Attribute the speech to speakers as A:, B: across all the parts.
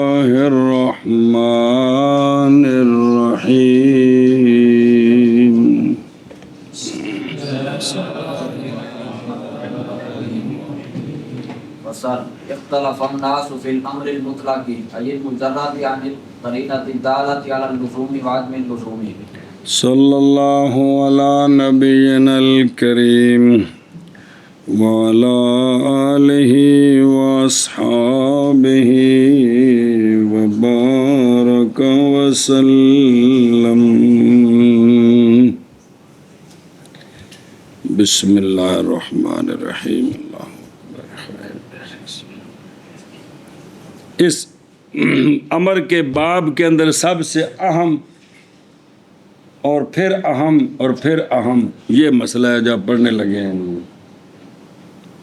A: الرحمن الرحيم
B: وصل اختلف الناس في الأمر المطلق أي المجرد عن القرينة الدالة على اللزوم وعدم اللزوم.
A: صلى الله على نبينا الكريم وعلى آله وأصحابه وبارك وسلم. بسم الله الرحمن الرحيم. इस अमर के बाब के अंदर सबसे अहम और फिर अहम ये मसला है जो आप पढ़ने लगे हैं।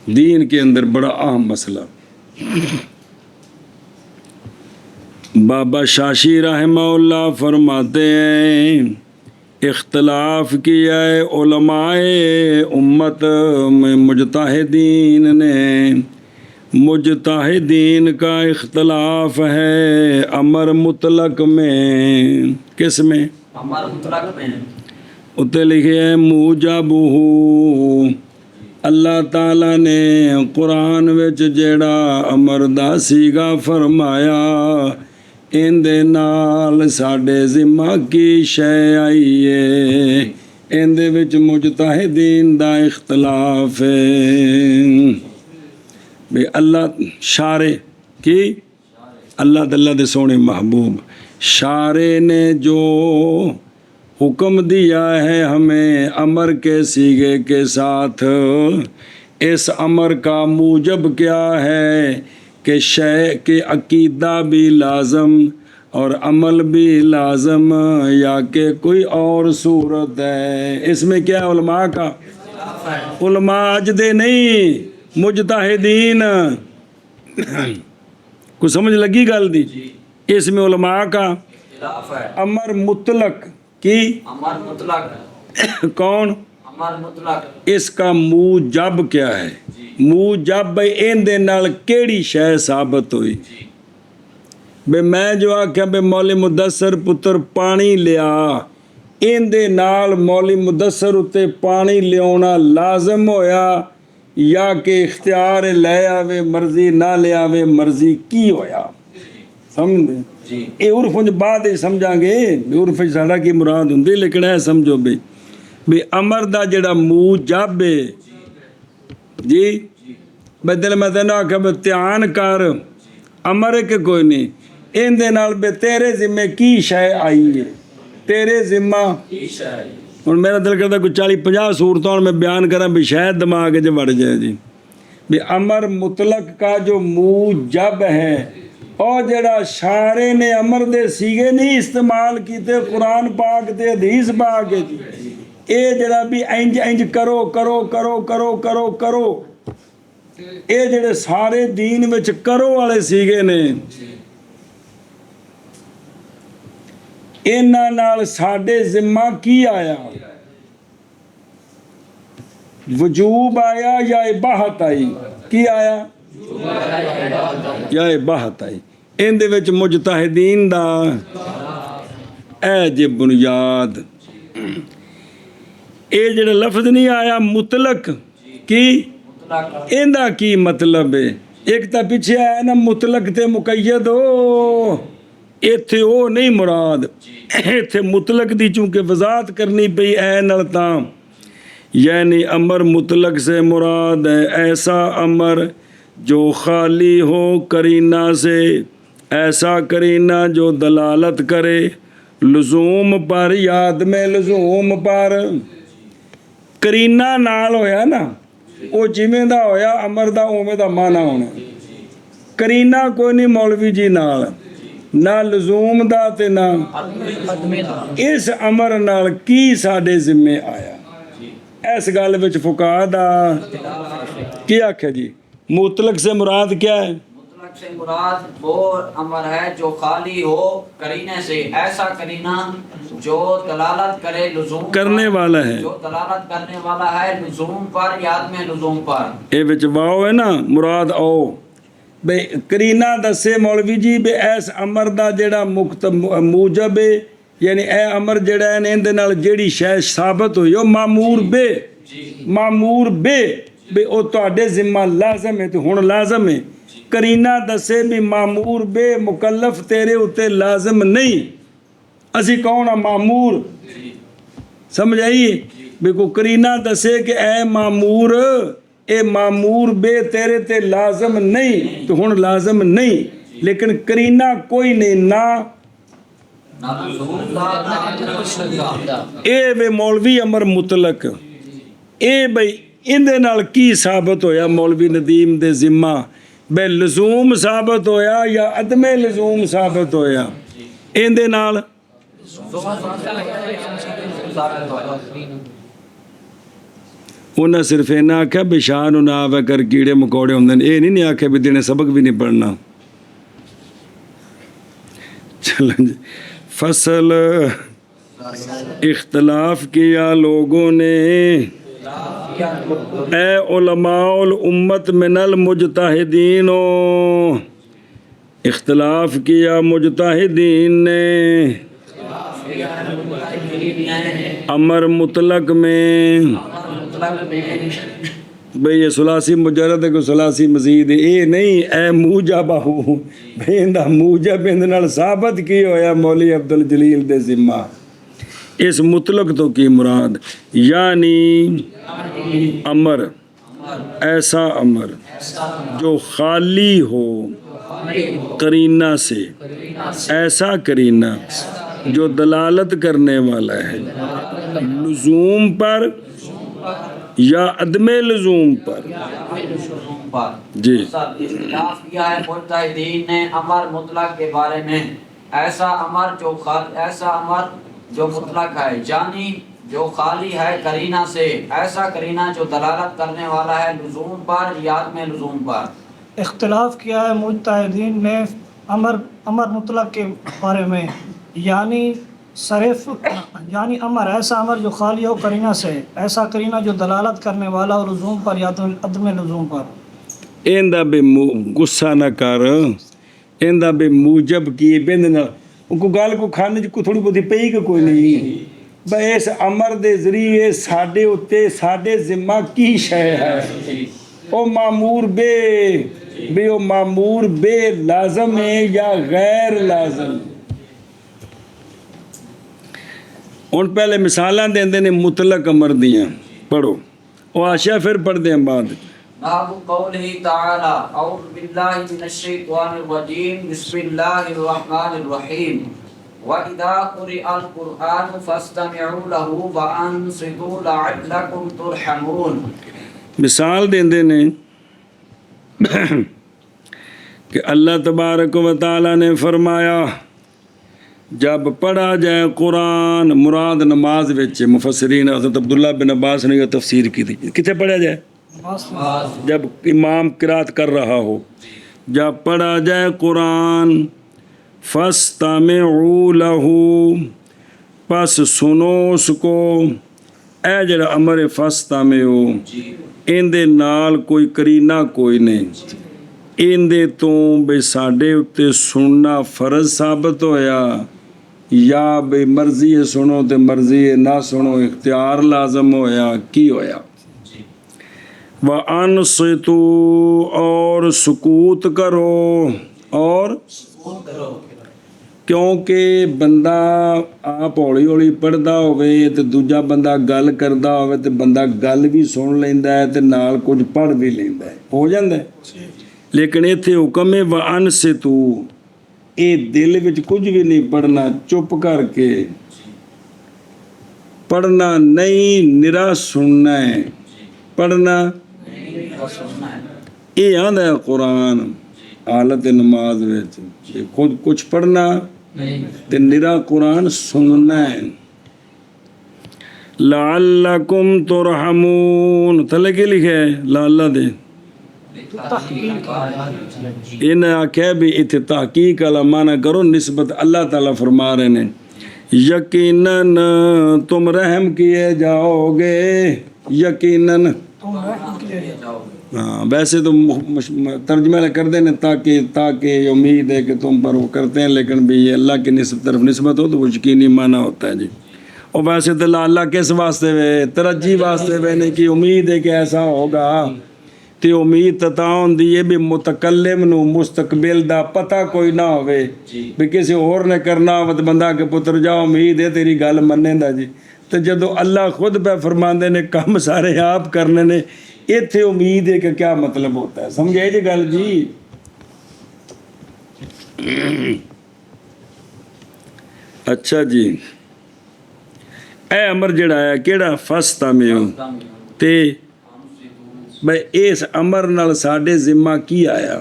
A: दीन के अंदर बड़ा अहम मसला। बाबा शाशी रहमहुल्लाह फरमाते हैं, इख्तलाफ किया है उलमाए उम्मत में मुजतहिदीन ने। मुजतहिदीन का इख्तलाफ है अमर मुतलक में। किस में?
B: अमर मुतलक में।
A: उत्ते लिखे है मूजबहू। अल्लाह ताला ने कुरान विच जेड़ा अमर दा सीगा फरमाया, इंदे नाल साडे जिम्मा की शै आई है। इंदे विच मुजतहिदीन दा इख्तलाफ है भी अल्लाह शारे की अल्लाह दे सोने महबूब शारे ने जो हुक्म दिया है हमें अमर के सीगे के साथ, इस अमर का मूजब क्या है कि शय के अकीदा भी लाजम और अमल भी लाजम या कि कोई और सूरत है। इसमें क्या है उलमा का? उलमा अज दे नहीं, मुजतहिदीन। कुछ समझ लगी गल दी? इसमें उलमा का अमर मुतलक की
B: अमर मुतलक
A: कौन?
B: अमर मुतलक।
A: इसका मूजब क्या है? मूजब इंदे नाल केड़ी शै साबित हुई? बे मैं जो आख्या बे मौली मुदस्सर पुत्र पानी लिया, इंदे नाल मौली मुदस्सर उत्ते पानी लियाना लाजम होया या कि इख्तियार ले आवे मर्जी ना ले आवे मर्जी की होया? समझे
B: जी।
A: ये उर्फ बाद समझांगे उर्फ साड़ा की मुराद हुंदी, लेकिन है समझो भी अमर दा जेड़ा मूजब है जी। बदल मैं तेन आख्या बे ध्यान कर, अमर के कोई नहीं इंदे नाल बे तेरे जिम्मे की शै आई है, तेरे जिम्मा हुण मेरा दिल करता कोई 40-50 सूरतों मैं बयान करा भी शायद दिमाग च वड़ जाए जी। भी अमर मुतलक का जो मूजब है और जड़ा शारे ने अमर दे सीगे नहीं इस्तेमाल किते कुरान पाक ते हदीस पाक जी। ये जड़ा भी इंज करो करो करो करो करो करो, ये जड़े सारे दीन विच करो वाले सीगे ने, इन्हां नाल साडे जिम्मा की आया? वजूब आया या इबाहत आई? की आया? या इबाहत आई? इंदे विच मुजतहिदीन दा ए जे बुनियाद ये जेड़ा लफ्ज नहीं आया मुतलक की, इंदा की मतलब है? एक तो पिछे आया ना मुतलक ते मुकैयद हो, इत्थे वो नहीं मुराद, इत्थे मुतलक दी चूंकि वजाहत करनी पई ऐ नाल तां, यानी अमर मुतलक से मुराद है ऐसा अमर जो खाली हो करीना से, ऐसा करीना जो दलालत करे लुजूम पर, याद में लुजूम पर। करीना नाल होया ना वो जिमें दा होया अमर दा उवें दा माना होना। करीना कोई नहीं मौलवी जी नाल ना लुजूम दा ते ना इस अमर नाल की साडे जिम्मे आया? इस गल विच फुकाहा दा की आख्या जी? मुतलक से मुराद क्या है?
B: मुतलक से मुराद वो अमर है जो खाली हो करीने से, ऐसा करीना जो दलालत करे लुजूम
A: करने वाला है,
B: जो दलालत करने वाला है लुजूम पर, याद में लुजूम पर।
A: ये विच वाओ है ना मुराद आओ ਬਈ ਕਰੀਨਾ ਦੱਸੇ ਮੌਲਵੀ ਜੀ ਵੀ ਇਸ ਅਮਰ ਦਾ ਜਿਹੜਾ ਮੁਕਤ ਮੂਜਬ ਹੈ, ਯਾਨੀ ਇਹ ਅਮਰ ਜਿਹੜਾ ਹੈ ਇਹਦੇ ਨਾਲ ਜਿਹੜੀ ਸ਼ੈ ਸਾਬਤ ਹੋਈ ਉਹ ਮਾਮੂਰ ਬੇ, ਮਾਮੂਰ ਬੇ ਵੀ ਉਹ ਤੁਹਾਡੇ ਜ਼ਿੰਮਾ ਲਾਜ਼ਮ ਹੈ ਤੇ ਹੁਣ ਲਾਜ਼ਮ ਹੈ। ਕਰੀਨਾ ਦੱਸੇ ਵੀ ਮਾਮੂਰ ਬੇ ਮੁਕੱਲਫ ਤੇਰੇ ਉੱਤੇ ਲਾਜ਼ਮ ਨਹੀਂ। ਅਸੀਂ ਕੌਣ ਆ? ਮਾਮੂਰ। ਸਮਝ ਆਈ ਵੀ ਕੋ ਕਰੀਨਾ ਦੱਸੇ ਕਿ ਐ ਮਾਮੂਰ, ਇਹ ਮਾਮੂਰ ਬੇ ਤੇਰੇ ਤੇ ਲਾਜ਼ਮ ਨਹੀਂ ਤੇ ਹੁਣ ਲਾਜ਼ਮ ਨਹੀਂ। ਲੇਕਿਨ ਕਰੀਨਾ ਕੋਈ ਨਹੀਂ ਨਾ ਇਹ ਵੇ ਮੌਲਵੀ ਅਮਰ ਮੁਤਲਕ। ਇਹ ਬਈ ਇਹਦੇ ਨਾਲ ਕੀ ਸਾਬਤ ਹੋਇਆ ਮੌਲਵੀ ਨਦੀਮ ਦੇ ਜ਼ਿੰਮਾ? ਬੇ ਲਜ਼ੂਮ ਸਾਬਤ ਹੋਇਆ ਜਾਂ ਅਦਮੇ ਲਜ਼ੂਮ ਸਾਬਤ ਹੋਇਆ? ਇਹਦੇ ਨਾਲ ਉਹਨਾਂ ਸਿਰਫ ਇਹਨਾਂ ਆਖਿਆ ਵੀ ਸ਼ਾਹ ਨੂੰ ਨਾ ਆਵੇ ਕਰ ਕੀੜੇ ਮਕੌੜੇ ਹੁੰਦੇ ਨੇ, ਇਹ ਨਹੀਂ ਆਖਿਆ ਵੀ ਦਿਨੇ ਸਬਕ ਵੀ ਨਹੀਂ ਪੜ੍ਹਨਾ। चलो जी, फसल इख्तलाफ किया लोगों ने ए उलमाउल उम्मत मिनल मुजतहिदीनो, इख्तलाफ किया मुजतहिदीन ने अमर मुतलक में। भाई ये सुलासी मुजरद है को सुलासी मजीद है, ये नहीं ए मूजबा हो भाई इंदा मूजब इंदे नाल साबित की होया मौली अब्दुल जलील दे जिम्मा। इस मुतलक तो की मुराद यानी अमर, ऐसा अमर जो खाली हो करीना से, ऐसा करीना जो दलालत करने वाला है लुजूम पर या अदमे लजूम पर। जी
B: इख्तिलाफ किया है मुजतहिदीन ने अमर मुतलक के बारे में, ऐसा अमर जो मुतलक है यानी जो खाली है करीना से, ऐसा करीना जो दलालत करने वाला है लजूम पर या अदमे लजूम पर।
C: इख्तिलाफ किया है मुजतहिदीन ने अमर मुतलक के बारे में, यानी सरेफ यानी अमर ऐसा अमर जो खाली हो करीना से, ऐसा करीना जो दलालत करने वाला और लजूम पर या अदम लजूम पर।
A: इंदा बे गुस्सा ना कर, इंदा बे मूजब की बिंद ना को गल को खाने को थोड़ी बहुती पई कि कोई नहीं बई इस अमर दे जरिए साडे उत्ते साडे जिम्मा की शय है। ओ मामूर बे बे ओ मामूर बे लाजम है या गैर लाजम। ਹੁਣ ਪਹਿਲੇ ਮਿਸਾਲਾਂ ਦਿੰਦੇ ਨੇ ਮੁਤਲਕ ਅਮਰ ਦੀਆਂ, ਪੜੋ ਉਹ ਆਸ਼ਾ ਫਿਰ ਪੜਦੇ ਹਾਂ ਬਾਅਦ।
B: ਬਾਬੂ ਕੌਲਿhi ਤਾਲਾ ਅਊਜ਼ੁ ਬਿੱਲਾਹਿ ਮਿਨਸ਼ ਸ਼ੈਤਾਨਿਰ ਰਜੀਮ ਬਿਸਮਿल्लाहिर रहमानिर रहीम व इदा कुरिअल कुरआन फस्तमि'u लहु व अंसितू लअल्लकुम तुरहमून।
A: मिसाल देंदे ने कि अल्लाह तबारक व तआला ने फरमाया जब पढ़ा जाए कुरान, मुराद नमाज विच मुफस्सिरीन हज़रत अब्दुल्ला बिन अब्बास ने यह तफसीर की थी। किथे पढ़ा जाए? जब इमाम किरात कर रहा हो। जब पढ़ा जाए कुरान फस्तमि'ू लहू, पस सुनो उसको। ए जड़ा अमर फस्तमि'ू इंदे नाल कोई करीना कोई नहीं, इंदे तो बे साडे उत्ते सुनना फर्ज साबित होया या बे मर्जी है सुनो ते मर्जी है ना सुनो इख्तियार लाजम होया की होया। व अनसितू और सुकूत करो, और क्योंकि बंदा आप हौली हौली पढ़दा होवे ते दूजा बंदा गल करदा होवे ते बंदा गल भी सुन लैंदा है ते नाल कुछ पढ़ भी लैंदा है, हो जांदा है। लेकिन इत्थे हुक्म है व अनसितू, ये दिल विच कुछ भी नहीं पढ़ना, चुप करके पढ़ना नहीं, निरा सुनना है, पढ़ना ये आंदा है कुरान हालत नमाज विच, खुद कुछ पढ़ना ते निरा कुरान सुनना है। लअल्लकुम तुरहमून थले के लिखे है लाला दे इन्हें आख्या भी इतने तहकीक वाला माना करो, निस्बत अल्लाह ताला फरमा रहे ने यकीनन तुम रहम किए जाओगे, यकीनन हाँ वैसे तो तर्जमा कर देने ताकि उम्मीद है कि तुम पर वो करते हैं, लेकिन भी ये अल्लाह की तरफ निस्बत हो तो वो यकीनी माना होता है जी। और वैसे तो अल्लाह किस वास्ते वे तरज्जी वास्ते वे नहीं कि उम्मीद है कि ऐसा होगा, तो उम्मीद तता होंदी है भी मुतकल्लिम नू मुस्तकबिल दा पता कोई ना होवे भी किसी होर ने करना होवे तो बंदा के पुत्र जा उम्मीद है तेरी गल मन्नेंदा जी। तो जदों अल्लाह खुद पे फरमांदे ने काम सारे आप करने ने, इत्थे उम्मीद है कि क्या मतलब होता है, समझे जी गल जी। अच्छा जी, ए अमर जड़ा है केड़ा फस्ता में ते बई इस अमर नाल साडे जिम्मा की आया,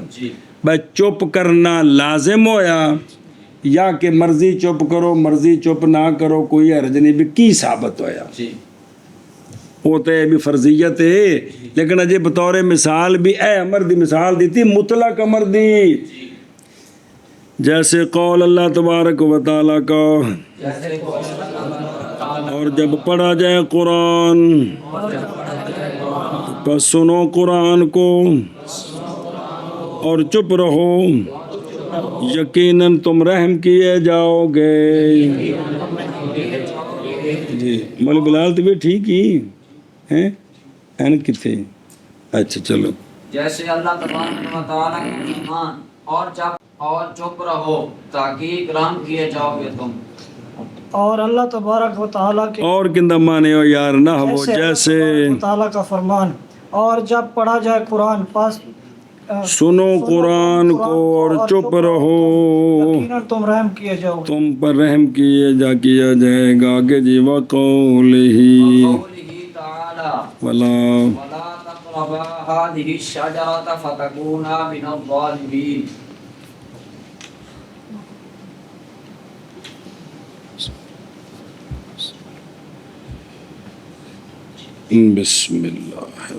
A: बई चुप करना लाजिम होया या कि मर्जी चुप करो मर्जी चुप ना करो कोई हर्ज नहीं, भी की साबित होया। वो तो भी फर्जियत है, लेकिन अजे बतौर मिसाल भी ए अमर दी मिसाल दी थी मुतलक अमर दी। जैसे कौल अल्लाह तबारक व तआला का, और जब पढ़ा जाए कुरान तो सुनो कुरान को और चुप रहो, यकीनन तुम रहम किए जाओगे। जी मौलवी बिलाल तो भी ठीक ही हैं एन किथे। अच्छा चलो,
B: जैसे अल्लाह तबारक व तआला के ईमान और चुप रहो ताकि रहम किए जाओगे तुम।
C: और अल्लाह तबारक व तआला के
A: और किंदा माने हो यार ना वो जैसे
C: ताला का फरमान, और जब पढ़ा जाए कुरान पास
A: सुनो कुरान को और चुप रहो,
C: यकीनन तुम रहम किए जाओगे,
A: तुम पर रहम किया जाएगा। आगे जीवा कौलिही
B: ताला
A: वला
B: वला तक़रबा हादिही शजरत फतकूना मिनज़-ज़ालिमीन।
A: बिस्मिल्लाह।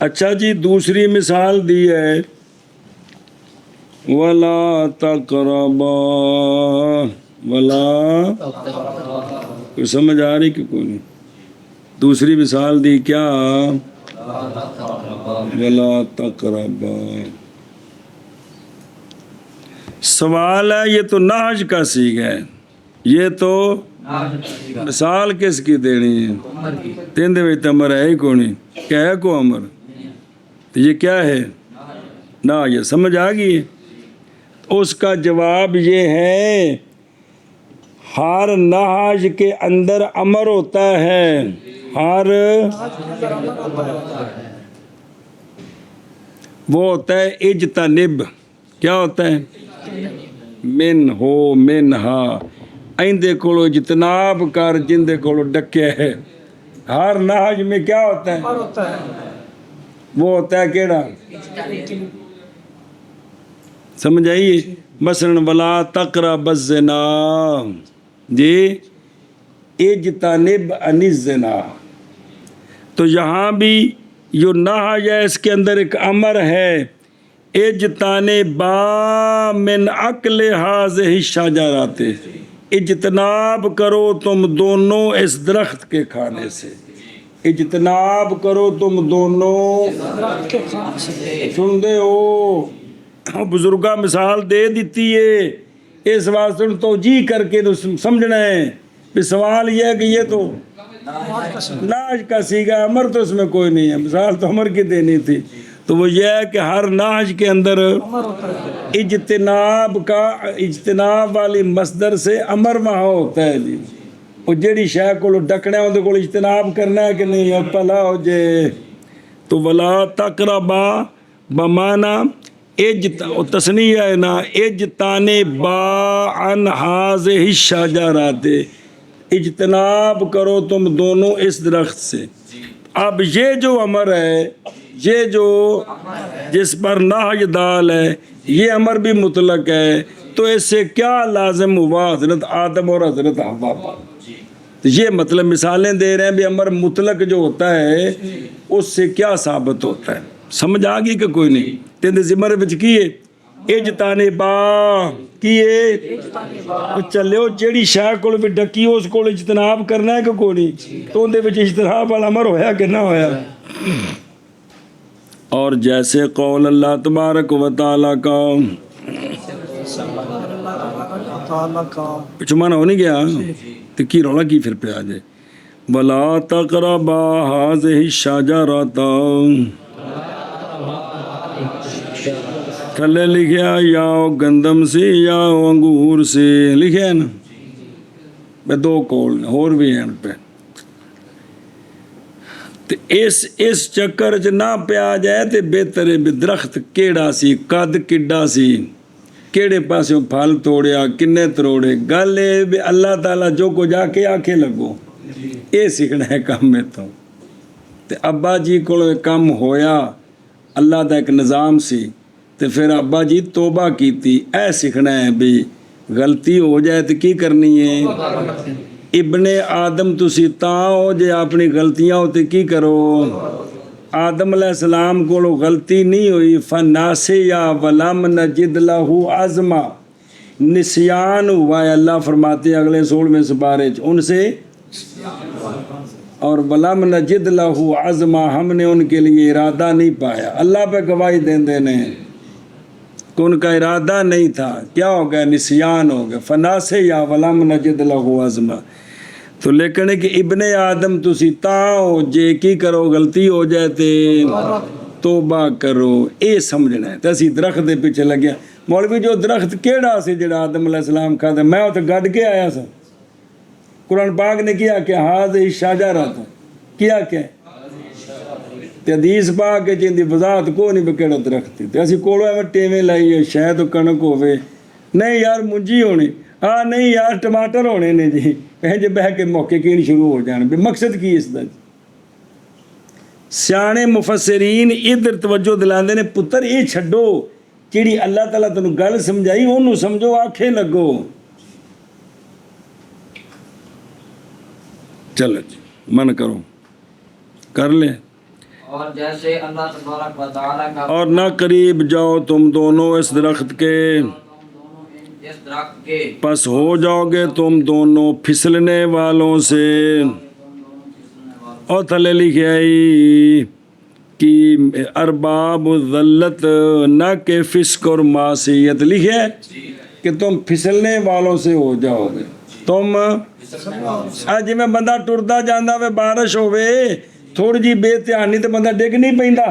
A: अच्छा जी, दूसरी मिसाल दी है वला तक़रबा, वला कोई समझ आ रही कि कोई नहीं? दूसरी मिसाल दी क्या, वला तक़रबा। सवाल है ये तो नाज का सीगा है, ये तो मिसाल किसकी देनी है? तीन दे विच अमर है ही को नहीं, क्या है को अमर, तो ये क्या है ना, ये समझ आ गई। उसका जवाब ये है हर नाज के अंदर अमर होता है, हर वो होता है इज्तनिब, क्या होता है, मिन हो मिन हा, इंदे कोलो इज्तनाब कर जिंदे कोलो डके है। हर नाज में क्या होता है, वो होता है केड़ा, समझ आइए। मसलन वला तक़रब ज़िना जी इज्तनिब अनिज़्ज़िना, तो यहाँ भी यो नाज है इसके अंदर एक अमर है, इज्तनिबा मिन अक्ल हाज़िही शजरते, इज्तनाब करो तुम दोनों इस दरख्त के खाने से, इज्तनाब करो तुम दोनों सुन दे हो। बुजुर्गा मिसाल दे दी है, इस वास्ते तो जी करके तो समझना है भी सवाल यह है कि ये तो नाज का सीगा, अमर तो इसमें कोई नहीं है, मिसाल तो अमर की देनी थी। तो वो ये है कि हर नाज के अंदर इज्तनाब वाली मसदर से अमर वहाँ होता है जी। और जेड़ी शह को डकना है उनके को इज्तनाब करना है कि नहीं, अब भला हो जे। तो वला तक़रबा बमाना तस्नी है ना, इज्ताने बा अन हाज़िही शजराते, इज्तनाब करो तुम दोनों इस दरख्त से। अब ये जो अमर है, ये जो जिस पर नाज दाल है, ये अमर भी मुतलक है, तो इससे क्या लाजिम हुआ हज़रत आदम और हज़रत हव्वा पर। तो ये मतलब मिसालें दे रहे हैं भी अमर मुतलक जो होता है उससे क्या साबित होता है, समझ आ गई कि कोई नहीं। तेरे जिम्मे विच की है इजतनिबा की चलियो जिहड़ी शह कोल भी डकी उस कोल इजतनाब करना है कि कोई नहीं, तो उहदे विच इजतनाब वाला अमर होया कि ना होया। और जैसे कौल अल्लाह तबारक व तआला का
C: ताला का
A: पिछू माना हो नहीं गया तो की रौला की फिर पे आ जाए। वला तक़रबा हाज़िहि शजरता, थल्ले लिखिया या गंदम से या अंगूर से लिखिया है ना, मैं दो कौल ने होर भी हैं पे। ते इस चक्कर च ना पिया जाए तो बेहतर है भी दरख्त केड़ा सी, कद किड्डा सी, केड़े पासों फल तोड़िया, किन्ने तरोड़े। गल ये भी अल्लाह ताला जो को जाके आखे लगो, ये सीखना है काम में। तो अब्बा जी को काम होया, अल्लाह का एक निज़ाम सी, तो फिर अब्बा जी तोबा की थी। ऐ सीखना है भी गलती हो जाए तो की करनी है। इब्ने आदम तुसी तां हो जे अपनी गलतियां होते की करो। आदम अलैहिस्सलाम को गलती नहीं हुई, फनासिया वलम नजिद लहू अज़मा, निस्यान हुआ है। अल्लाह फरमाते अगले 16वें सुपारे उनसे, और वलम नजिद लहू अज़मा, हमने उनके लिए इरादा नहीं पाया। अल्लाह पे गवाही देंदे ने कि उनका इरादा नहीं था, क्या हो गया, निस्यान हो गया। फनासिया वलम नजिद लहू अज़मा। तो लेकिन है कि इब्ने आदम तुसी तां हो जे की करो गलती हो जाए तो तोबा करो, ये समझना है। तो असी दरख्त के पीछे लगे। मौलवी जो दरख्त केड़ा सी जिहड़ा आदम अलैहिस्सलाम खादा, मैं उत्थे गड्ढ के आया सा। कुरान पाक ने किया कि हाज़िहि शजरत, किया क्या ते हदीस पाक के जिंदी वजाहत को नहीं भी केड़ा दरख्त है। तो असी कोलों एवं टेवें लाइए शायद कणक होवे, नहीं यार मुंजी होनी, हाँ नहीं यार टमाटर होने ने जी, जे बह के मौके की नहीं शुरू हो जाने भी। मकसद की इसका सियाने मुफसरीन इधर तवज्जो दिलाते ने, पुत्र ये छड्डो जिहड़ी अल्लाह ताला तैनूं गल समझाई ओनू समझो, आखे लगो। चलो जी मन करो कर ले।
B: और जैसे अल्लाह तबारक व तआला का,
A: और ना करीब जाओ तुम दोनों इस दरख्त के,
B: इस दरख्त के,
A: बस हो जाओगे तुम दोनों फिसलने वालों से। और थले लिखे आई कि अरबाब ज़ल्लत, न के फिस्क और मासियत, लिखे कि तुम फिसलने वालों से हो जाओगे। तुम आज में बंदा टुरदा जांदा वे, बारिश होवे थोड़ी जी बेध्यानी तो बंदा डिग नहीं पैंदा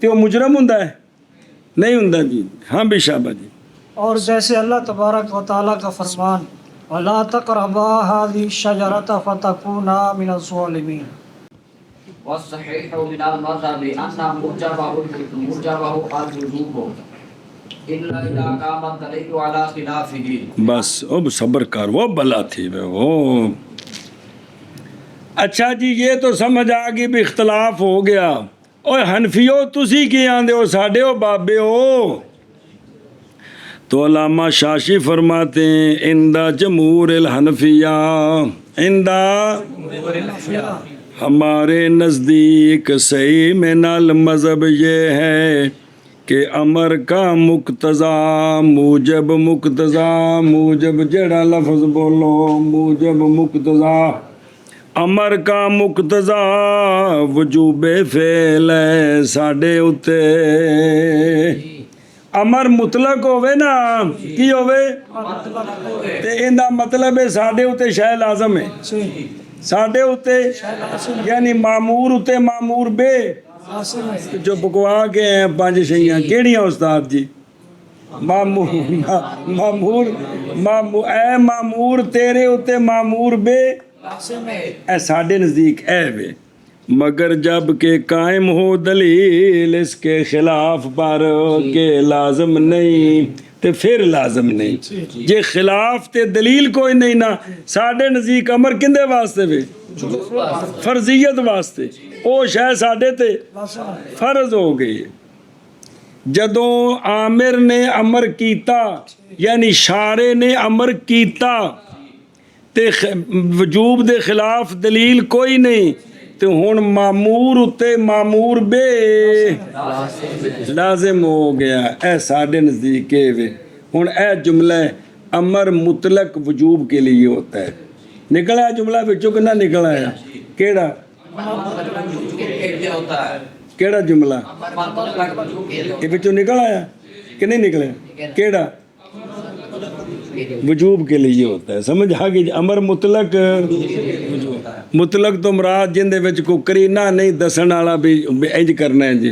A: ते वो मुजरम हुंदा है, नहीं हुंदा जी। हाँ बिशाबा जी।
C: और जैसे अल्लाह तबारक व तआला का फरमान, वला तक़रबा हाज़िहि शजरत फतकूना मिनज़-ज़ालिमीन।
B: वस्सहीह मिनल मज़हबि अन्ना मुजबहु अल-वुजूब इल्ला इज़ा कामत दलीलु अला खिलाफिही।
A: बस अब सब्र कर, वो भला थी वो। अच्छा जी ये तो समझ आ गई भी इख्तलाफ हो गया। और हनफियो तुसी की आंदे हो, साडे हो बाबे हो। तो अल्लामा शाशी फरमाते हैं इंदा जमूर हनफिया, इंदा हमारे नज़दीक सही में नल मज़हब ये है कि अमर का मुक्तज़ा मूजब मुक्तज़ा, मूजब जड़ा लफ्ज़ बोलो मूजब मुक्तज़ा, अमर का मुक्तज़ा वजूबे फेल है साडे उत्ते। अमर मुतलक होवे ना, की होवे ते इंदा मतलब है साडे उत्ते शै लाज़म है, साडे उत्ते यानी मामूर उत्ते मामूर बे जो बकवा के हैं पांच शैयां केड़ियां उस्ताद जी? मामूर मामूर ए मामूर तेरे उत्ते मामूर बे ए साडे नज़दीक ए वे, मगर जब के कायम हो दलील इसके खिलाफ पर के लाजम नहीं ते फिर लाजम नहीं। जे खिलाफ ते दलील कोई नहीं ना, साडे नज़दीक अमर किंदे वास्ते वे? फर्जियत वास्ते। ओ शायद साडे ते फर्ज हो गई। जदों आमिर ने अमर कीता यानी शारे ने अमर कीता ते वजूब दे खिलाफ दलील कोई नहीं, ਤੇ ਹੁਣ ਮਾਮੂਰ ਉੱਤੇ ਮਾਮੂਰ ਬੇ ਲਾਜ਼ਮ ਹੋ ਗਿਆ। ਇਹ ਸਾਡੇ नज़दीक ਇਹ ਵੇ। ਹੁਣ ਇਹ जुमला अमर मुतलक वजूब के लिए होता है। निकल आया जुमला बिचों कि ना निकल आया? केड़ा
B: होता है
A: केड़ा जुमला
B: अमर मुतलक वजूब के लिए
A: ये बिचों निकल आया कि नहीं निकला? केड़ा वजूब के लिए होता है। समझ आ गई? अमर मुतलक मुतलक तो मुराद जिंदे विच कोई करीना नहीं दसन वाला भी इंज करना है जी।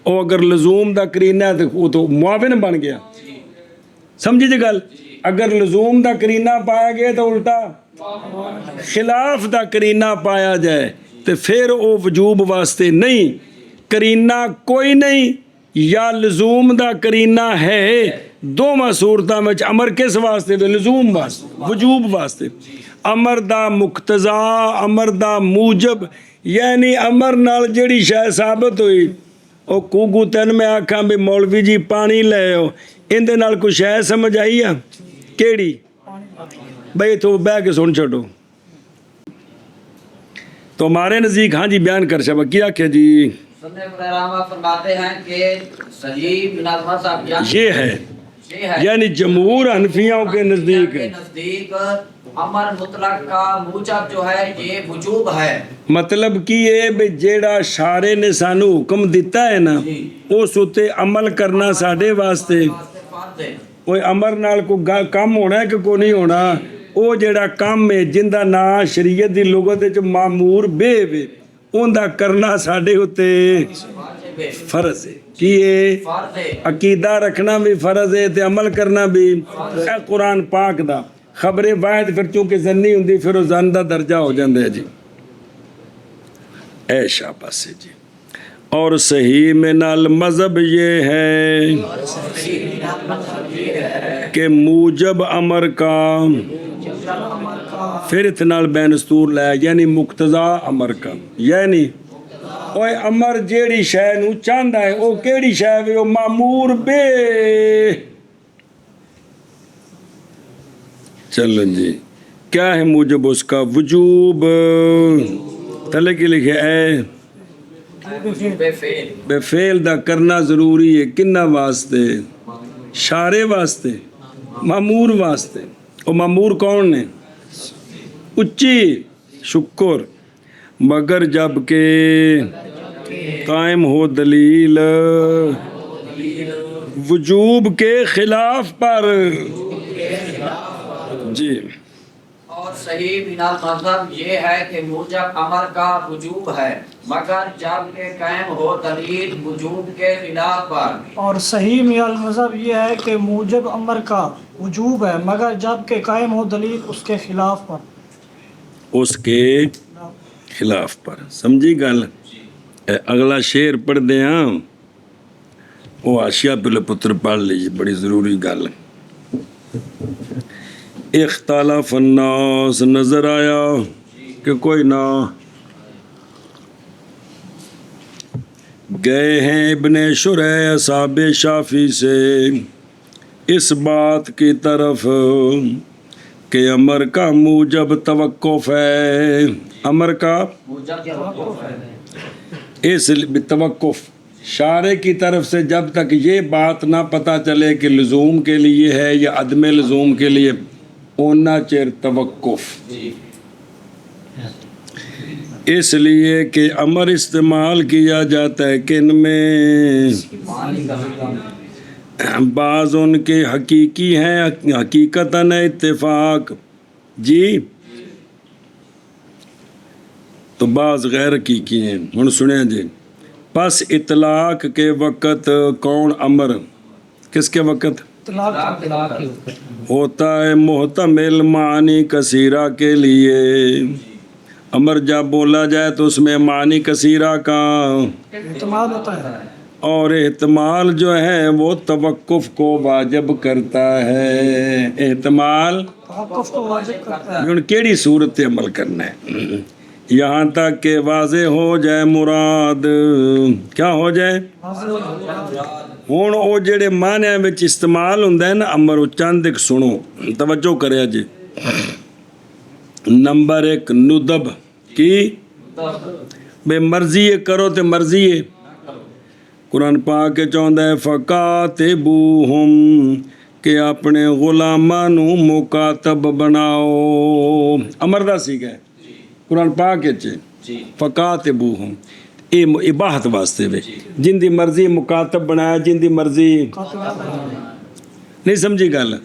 A: ਉਹ अगर लजूम ਦਾ करीना है तो वो तो मुआविन बन गया। समझी जी गल? अगर लजूम ਦਾ करीना पाया गया तो उल्टा खिलाफ ਦਾ करीना पाया जाए तो फिर वो वजूब वास्ते नहीं। करीना कोई नहीं या लजूम ਦਾ करीना है। दोवां सूरतां विच अमर किस वास्ते वे? लजूम वास्ते, वजूब वास्ते। अमर दा मुक्तजा, अमर दा मूजब, यानी अमर नाल जिहड़ी शै साबित हुई। ओ कूगू तैन मैं आखां भी मौलवी जी पानी ले आओ, इहदे नाल कोई शै समझ आई आ? केड़ी? बई तो बह के सुन छो। तो हमारे नज़दीक हाँ जी बयान कर शबा क्या आख्या जी?
B: सुन्नी रहमा फरमाते हैं कि सही बिना मज़हब
A: ये है यानी जमहूर हनफियों के नज़दीक है।
B: नजदीक अमर मुतलक का मूजब जो है ये वजूब है।
A: मतलब कि ये भी जेड़ा शारे ने सानू हुक्म दिता है ना उस उत्ते अमल करना साडे वास्ते
B: फर्ज है।
A: कोई अमर नाल को काम होना है कि कोई नहीं होना। वो जेड़ा काम है जिंदा ना शरीयत दी लुगत विच मामूर बे वे उंदा करना साडे उत्ते फर्ज है। कि ये
B: फर्ज है।
A: अकीदा रखना भी फर्ज है ते अमल करना भी। ए कुरान पाक दा खबरे वाहिद फिर चूंकि जन्नी हुंदी फिर वो जन दा दर्जा हो जांदा है जी। ऐ शाबाश है जी। और सही में नाल मजहब ये है कि मूजब अमर का फिर इतनाल बैनस्तूर लाया यानी मुक्तजा अमर का। यानी ओए अमर जेड़ी शै नू चाहता है वो केड़ी शै वे? वो मामूर बे। चलो जी क्या है मूजब उसका? वजूब। तले की लिखे है
B: बेफेल
A: बेफेल दा करना जरूरी है। किन्ना वास्ते? शारे वास्ते, मामूर वास्ते। और मामूर कौन ने? उच्ची शुक्र। मगर जब के कायम हो दलील वजूब के खिलाफ पर जी।
B: और सही बिना मजहब ये है कि मूजब अमर का वजूब है मगर जब के कायम हो दलील वजूब के खिलाफ पर।
C: और सही मियाल मज़हब ये है कि मूजब अमर का वजूब है मगर जब के कायम हो दलील उसके खिलाफ पर।
A: उसके खिलाफ पर। समझी गल? अगला शेर पढ़ दे। वो आशिया पिले पुत्र पढ़ लीजिए, बड़ी ज़रूरी गल। इख्तलाफ अन्नास नजर आया कि कोई ना गए हैं इब्ने शुरैह असाब शाफी से इस बात की तरफ कि अमर का मूजब तवक्कुफ है। अमर का
B: मूजब
A: इस तवक्कुफ शारे की तरफ से जब तक ये बात ना पता चले कि लजूम के लिए है या अदम लजूम के लिए ओना चेर तवक्कुफ। इसलिए कि अमर इस्तेमाल किया जाता है किन में? बाज़ उनके हकीकी हैं हकीकतन इत्तेफाक जी तो बाज़ गैर हकीकी हैं। हुण सुने जी। बस इतलाक के वक़्त कौन अमर किसके वक़्त होता है? मुहतमिल मानी कसीरा के लिए। अमर जब बोला जाए तो उसमें मानी कसीरा का
C: एतमाद होता है
A: और एहतमाल जो है वो तवक्कुफ को वाजिब करता है। एहतमाल
C: तवक्कुफ को वाजिब करता है।
A: हुण केड़ी सूरत ते अमल करना है? यहाँ तक के वाजे हो जाए मुराद। क्या हो जाए? हुण वो जेड़े मानिया विच इस्तेमाल हुंदा है ना अमर, वो चंद एक सुनो तवज्जो करिया जी। नंबर 1 नुदब की बे मर्जी है करो तो मर्जी है। कुरान पाक के चाਹੁੰਦਾ है फकातिबूहुम कि अपने गुलामां नूं मुकातब बनाओ। अमर दा सीगा कुरान पाक विच फकातिबूहुम ये बाहत वास्ते वे जिंदी मर्जी मुकातब बनाया जिंदी मर्जी नहीं समझी गल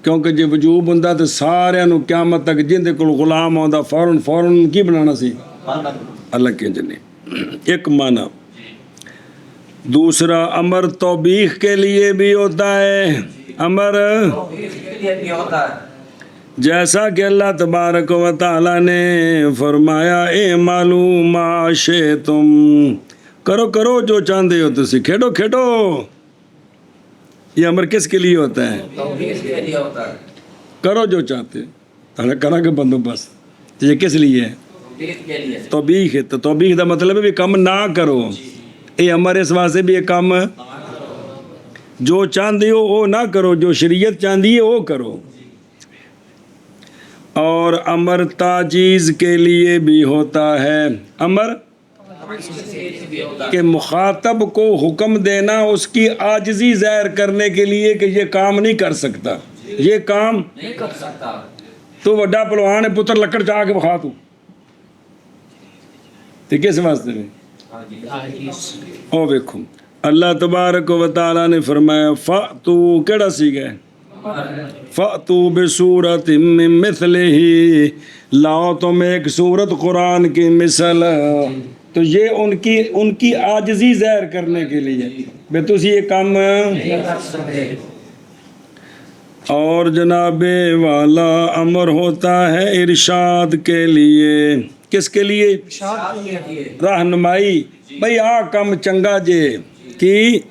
A: क्योंकि जे वजूब हुंदा तो सारिਆਂ ਨੂੰ क़यामत तक जिंदे कोल गुलाम आउंदा फौरन की बनाना सी अलग के जने एक माना। दूसरा अमर तौबीख के लिए भी होता है। अमर
B: इसके लिए भी होता है
A: जैसा कि अल्लाह तबारक व तआला ने फरमाया ए मालूम आशे तुम करो करो जो चाहते हो तुसी खेडो खेडो। ये अमर किसके लिए होता है?
B: इसके लिए होता है
A: करो जो चाहते हो ताने करा के बंदोबस्त तो ये किस लिए है?
B: इसके लिए
A: तौबीख है। तो तौबीख का मतलब है भी कम ना करो। ये अमर इस वास्ते भी एक कम जो चाहते हो वो ना करो जो शरीयत चाहती है वो करो। और अमर ताजीज़ के लिए भी होता है। अमर के मुखातब को हुक्म देना उसकी आजिज़ी ज़ाहिर करने के लिए कि ये काम नहीं कर सकता ये काम
B: नहीं कर सकता।
A: तो वड्डा पहलवान है पुत्र लकड़ चाह के बखा तू तो किस वास्ते में ओ वेखो अल्लाह तबारक व तआला ने फरमाया फ़अतू केड़ा सीगा फ़अतू बिसूरतिम मिन मिस्लिही लाओ तुम एक सूरत कुरान की मिसल। तो ये उनकी आजिज़ी ज़ाहिर करने के लिए बे तुसी ये काम
B: नहीं कर सकते।
A: और जनाबे वाला अमर होता है इरशाद के लिए। किसके लिए? रहनुमाई भाई आ कम चंगा जे कि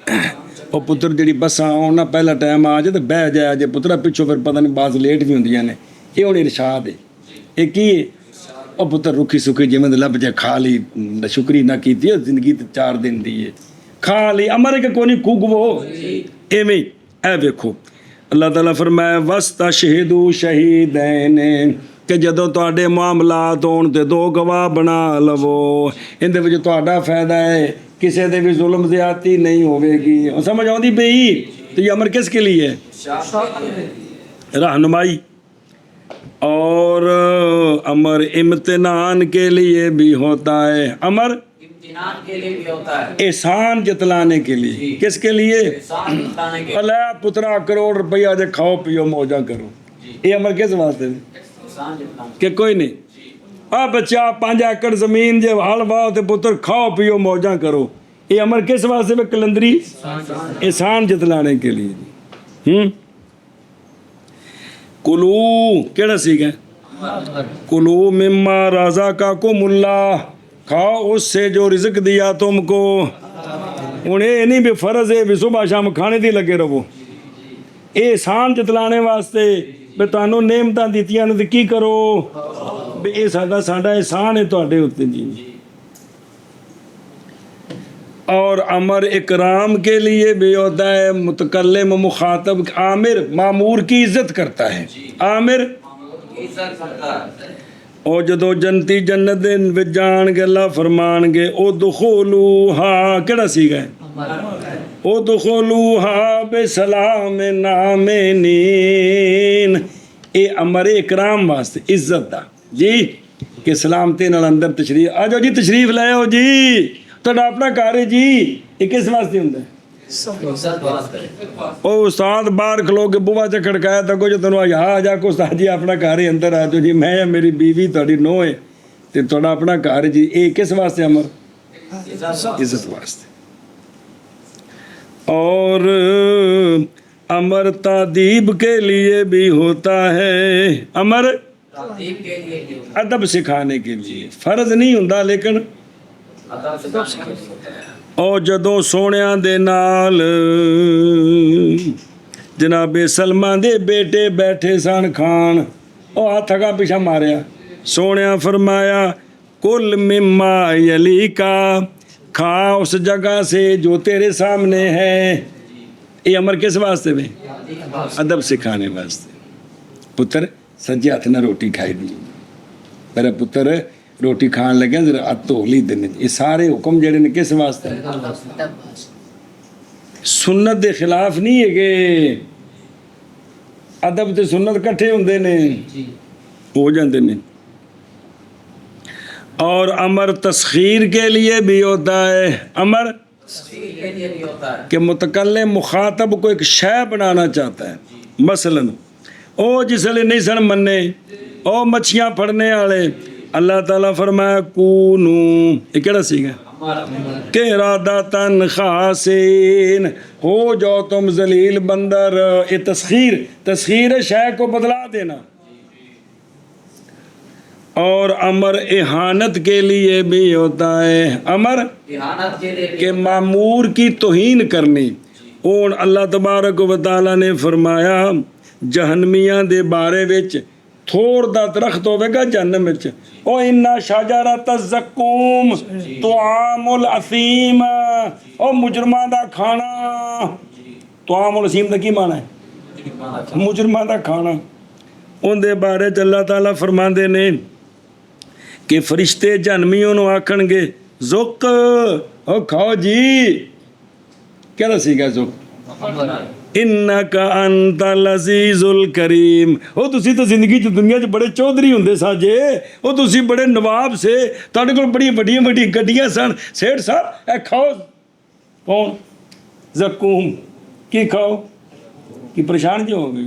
A: ओ पुत्र जी बसा आना पहला टाइम आ जाए तो बह जाए जे पुत्रा पिछों फिर पता नहीं बाज लेट भी होंदियां ने ये हुण इरशाद है। ये की ओ पुत्र रुखी सुखी जिवें लभ जाए खा ली शुक्री ना की जिंदगी 4 दिन दी है खा ली अमर के कोनी कुगवो एवें ए वेखो अल्लाह ताला फरमाया वस्तशहिदू शहीदैन कि जदों तुहाडे मामलात होण ते 2 गवाह बना लवो। इहदे विच तुहाडा फायदा है किसी दे भी जुल्म ज़्यादती नहीं होवेगी। समझ आउंदी पई? तो ये अमर किसके लिए है? रहनुमाई। और अमर इम्तिनान के लिए भी होता है। अमर
B: इम्तिनान के लिए भी होता है
A: एहसान जतलाने के लिए। किसके लिए?
B: एहसान जताने के
A: अल्लाह पुत्रा करोड़ रुपया दे खाओ पियो मौजा करो। ये अमर किस वास्ते है?
B: एहसान जताने
A: कि कोई नहीं आ बच्चा 5 एकड़ जमीन जे हल वाओ ते पुत्र खाओ पियो मौजा करो। ये अमर किस वास्ते में? कलंदरी एहसान जतलाने के लिए। कुलू केड़ा सीगा कुलू मिम्मा राजा का कुमुल्ला खाओ उससे जो रिज़्क दिया तुमको। उन्हें नहीं भी फर्ज है भी सुबह शाम खाने दी लगे रहो। एहसान जतलाने वास्ते भी तुहानू नेमतां दित्तियां ने ते की करो भी ये साडा एहसान है तुहाडे उत्ते जी। और अमर इकराम के लिए भी होता है। मुतकल्लिम मुखातब आमिर मामूर की इज्जत करता है। आमिर
B: इज्जत करता है।
A: और जदों जनती जन्नत दे विच जाणगे अल्लाह फरमानगे ओ दुखुलूहा केड़ा सीगा ओ दुखुलूहा बेसलाम नामिनीन। ये अमर इकराम वास्ते इज्जत दा जी कि सलामती नाल अंदर तशरीफ आ जाओ जी तशरीफ ले आओ जी तुहाडा अपना घर है जी। ये किस वास्ते हुंदा है?
B: इज्जत वास्ते।
A: ओ उस्ताद बाहर खलो के बुआ च खड़काया तो जो तेन आ जा को उस्ताद जी अपना घर है अंदर आ जाओ जी मैं मेरी बीवी तुहाडी नूंह है ते तुहाडा अपना घर है जी। ये किस वास्ते अमर? इज्जत वास्ते। और अमर तादीब के लिए भी होता है। अमर
B: तादीब के लिए भी होता
A: अदब सिखाने के लिए फर्ज नहीं हुंदा लेकिन
B: है। अदब सिखाने के लिए होता है।
A: और जदों सोहणियां दे नाल जनाबे सलमा दे बेटे बैठे सन खान ओ हथ अगा पिछा मारिया सोहणिया फरमाया कुल मिम्मा यली का खा उस जगह से जो तेरे सामने है। ये अमर किस वास्ते में? अदब सिखाने वास्ते। पुत्र सज्जे हथ ना रोटी खाई दी मेरा पुत्र रोटी खान लगे जरा हथ धो ली दिन ये सारे हुक्म जेडे ने किस वास्ते सुन्नत दे खिलाफ नहीं है कि अदब ते सुन्नत इकट्ठे होंदे ने हो जाते ने। और अमर तस्खीर के लिए भी होता है, अमर
B: के लिए भी होता है
A: कि मुतकल्लिम मुखातब को एक शय बनाना चाहता है। मसलन ओ जिसले नहीं सन मन्ने ओ मच्छियां फड़ने वाले अल्लाह ताला फरमाया कूनू ये केड़ा सीगा के इरादतन खासिन हो जाओ तुम जलील बंदर। ये तस्खीर शय को बदला देना। और अमर इहानत के लिए भी होता है, अमर
B: इहानत के लिए
A: के मामूर की तौहीन करनी। और अल्लाह तबारक व तआला ने फरमाया जहन्नमियां दे बारे विच थोड़ दा दरख्त होवेगा जहन्नम विच ओ इन्ना शजरत ज़क्कूम तुआमुल असीम ओ मुजरमां दा खाना। तुआमुल असीम दा की माना है मुजरमां दा खाना। उनदे बारे च अल्लाह ताला फरमांदे ने कि फरिश्ते जहन्नमियों नूं आखणगे ज़ुक ओ खाओ जी केड़ा सीगा ज़ुक इन्नका अंतल अज़ीज़ुल करीम। ओ तुसी तो जिंदगी च दुनिया च बड़े चौधरी हुंदे साजे ओ तुसी बड़े नवाब से तुहाडे कोल बड़ी वड्डियां वड्डियां गड्डियां सन सेठ साहब ए खाओ कौन ज़क्कूम की खाओ कि परेशान जो हो गए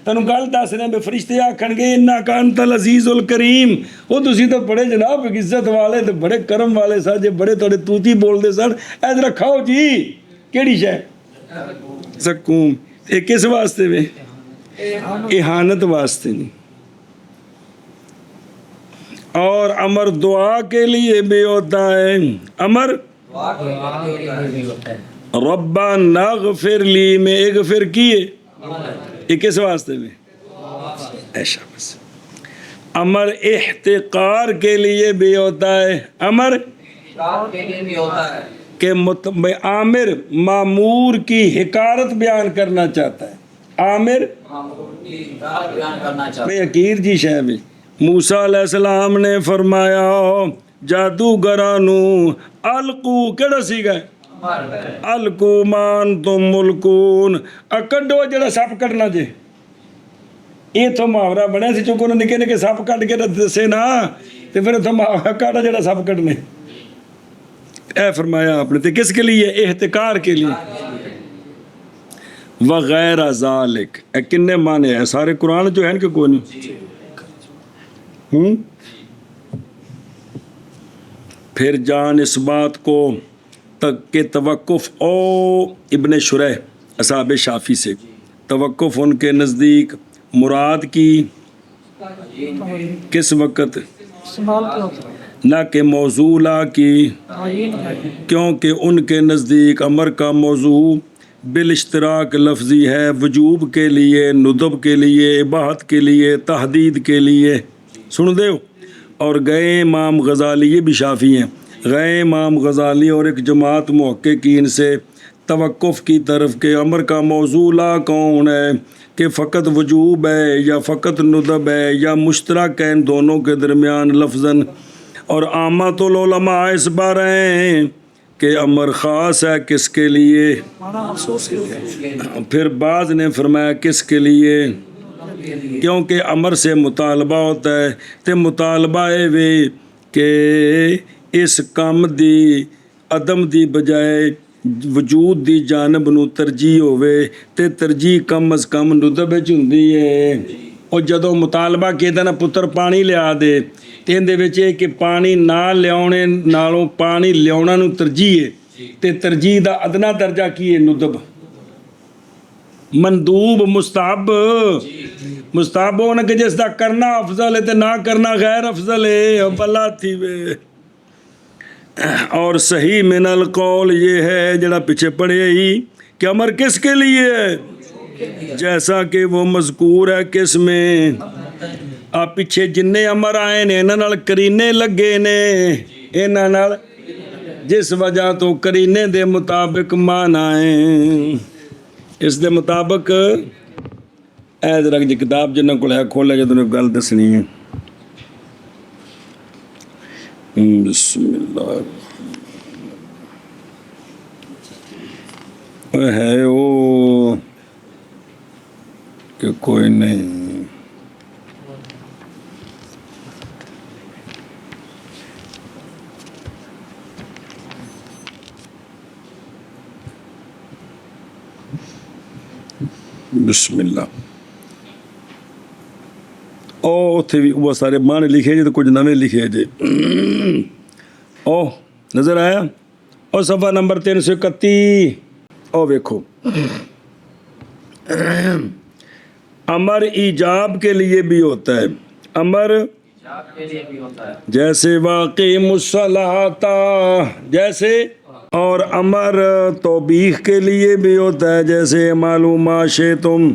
A: तैनूं गल दस रहे भी फरिश्ते आखणगे इन्नका अंतल अज़ीज़ुल करीम। ओ तुसी तो बड़े जनाब इज्जत वाले ते बड़े करम वाले साजे बड़े तुहाडे तूती बोलदे सन ए जरा खाओ जी केड़ी शै ज़क्कूम। ये किस वास्ते वे इहानत वास्ते नहीं। और अमर दुआ के लिए भी होता है, अमर रब्बा नग़फिर ली में इग़फिर किए ये किस वास्ते में ऐसा बस। अमर इह्तिकार के लिए भी होता है, अमर
B: के लिए भी होता है
A: कि आमिर मामूर की हिकारत बयान करना चाहता है। आमिर
B: बयान करना चाहता
A: भाई हकीर जी शह में मूसा अलैहिस्सलाम ने फरमाया जादूगरां नूं अलकू केड़ा सीगा अलकू मान तुम मुल्कून कड्डो जेड़ा सप कटना जे ये तो मुहावरा बनया सी चूंकि निक्के निक्के सप कट के दसे ना तो फिर इत्थों मुहावरा काटा जेड़ा सप कटने ऐ फरमाया आपने। तो किसके लिए एहतिकार के लिए वगैरह ज़ालिक ए किन्ने माने है सारे कुरान जो है कि कोई नहीं। फिर जान इस बात को तक के तवक्कुफ़ ओ इब्ने शुरैह असहाब शाफ़ी से तवक्कुफ़ उनके नज़दीक मुराद की किस वक़्त
C: इस्तेमाल क्या होता है
A: ना कि मौजूला की
C: तायीन है
A: क्योंकि उनके नज़दीक अमर का मौजू बिल इश्तराक लफ्ज़ी है वजूब के लिए नुदब के लिए इबाहत के लिए तहदीद के लिए सुन दे। और गए इमाम गज़ाली ये भी शाफ़ी हैं गए इमाम गज़ाली और एक जमात मुहक्किकीन से तवक्कुफ़ की तरफ के अमर का मौजूला कौन है कि फ़कत वजूब है या फ़कत नुदब है या मुश्तरक है इन दोनों के दरमियान लफ्ज़न। और आमातुल उलमा इस बार हैं कि अमर ख़ास है किसके लिए
C: माना महसूस किया
A: फिर बाज़ ने फरमाया किसके लिए क्योंकि अमर से मुतालबा होता है तो मुतालबा है वे कि इस कम दी अदम दी बजाय वजूद दी जानब नूं तरजीह होवे ते तरजीह कम अज़ कम नुदब विच हुंदी है। और जदों मुतालबा किया ना पुत्र पानी लिया दे ते इहदे विच ये कि पानी ना लियाउने नालों पानी लियाउणा नूं तरजीह है ते तरजीह दा अदना दर्जा की है नुदब मंदूब मुस्ताहब मुस्ताहब होना कि जिसका करना अफजल है तो ना करना गैर अफजल है भला थी वे। और सही मिनल कौल ये है जरा पीछे पड़े ही कि अमर किसके लिए है जैसा कि वो मज़कूर है किस में आ पिछे जिन्ने अमर आए ने इन्हां नाल करीने लगे ने इन्हां नाल जिस वजह तो करीने दे मुताबिक मान आए इस दे मुताबिक ऐ जरा जी किताब जिन्हां कोल है खोले जो तुहानूं गल दसनी है बिस्मिल्लाह है वो कि कोई नहीं। बिस्मिल्लाह ਉਹ ਉੱਥੇ ਵੀ ਉਹ ਸਾਰੇ ਮਾਣੇ ਲਿਖੇ ਜੇ ਤੇ ਕੁਝ ਨਵੇਂ ਲਿਖੇ ਜੇ। ਉਹ ਨਜ਼ਰ ਆਇਆ ਉਹ ਸਫਾ ਨੰਬਰ 331। ਉਹ ਵੇਖो अमर ईजाब के लिए भी होता है, अमर
B: के लिए भी होता है
A: जैसे वाक़ई मुसलाता जैसे, और अमर तौबीख के लिए भी होता है जैसे मालूमा शे तुम,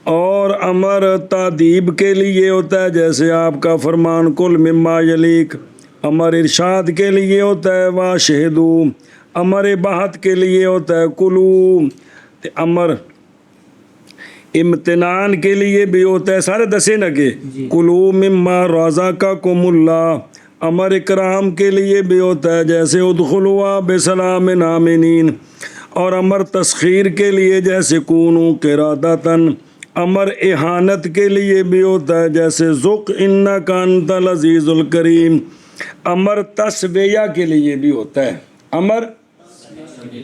A: और अमर तादीब के लिए होता है जैसे आपका फरमान कुल मिम्मा यलीक, अमर इरशाद के लिए होता है वाह शहदू, अमर बाहत के लिए होता है कुलू, अमर इम्तिनान के लिए भी होता है सारे दसे नगे कुलू मिम्मा रोज़ा का कुमुल्ला, अमर इकराम के लिए भी होता है जैसे उदखुलुआ बेसलाम नामिनीन, और अमर तस्खीर के लिए जैसे कूनू किरादतन, अमर इहानत के लिए भी होता है जैसे ज़ुक इन्ना कांतल अज़ीज़ुल करीम, अमर तस्बिया के लिए भी होता है, अमर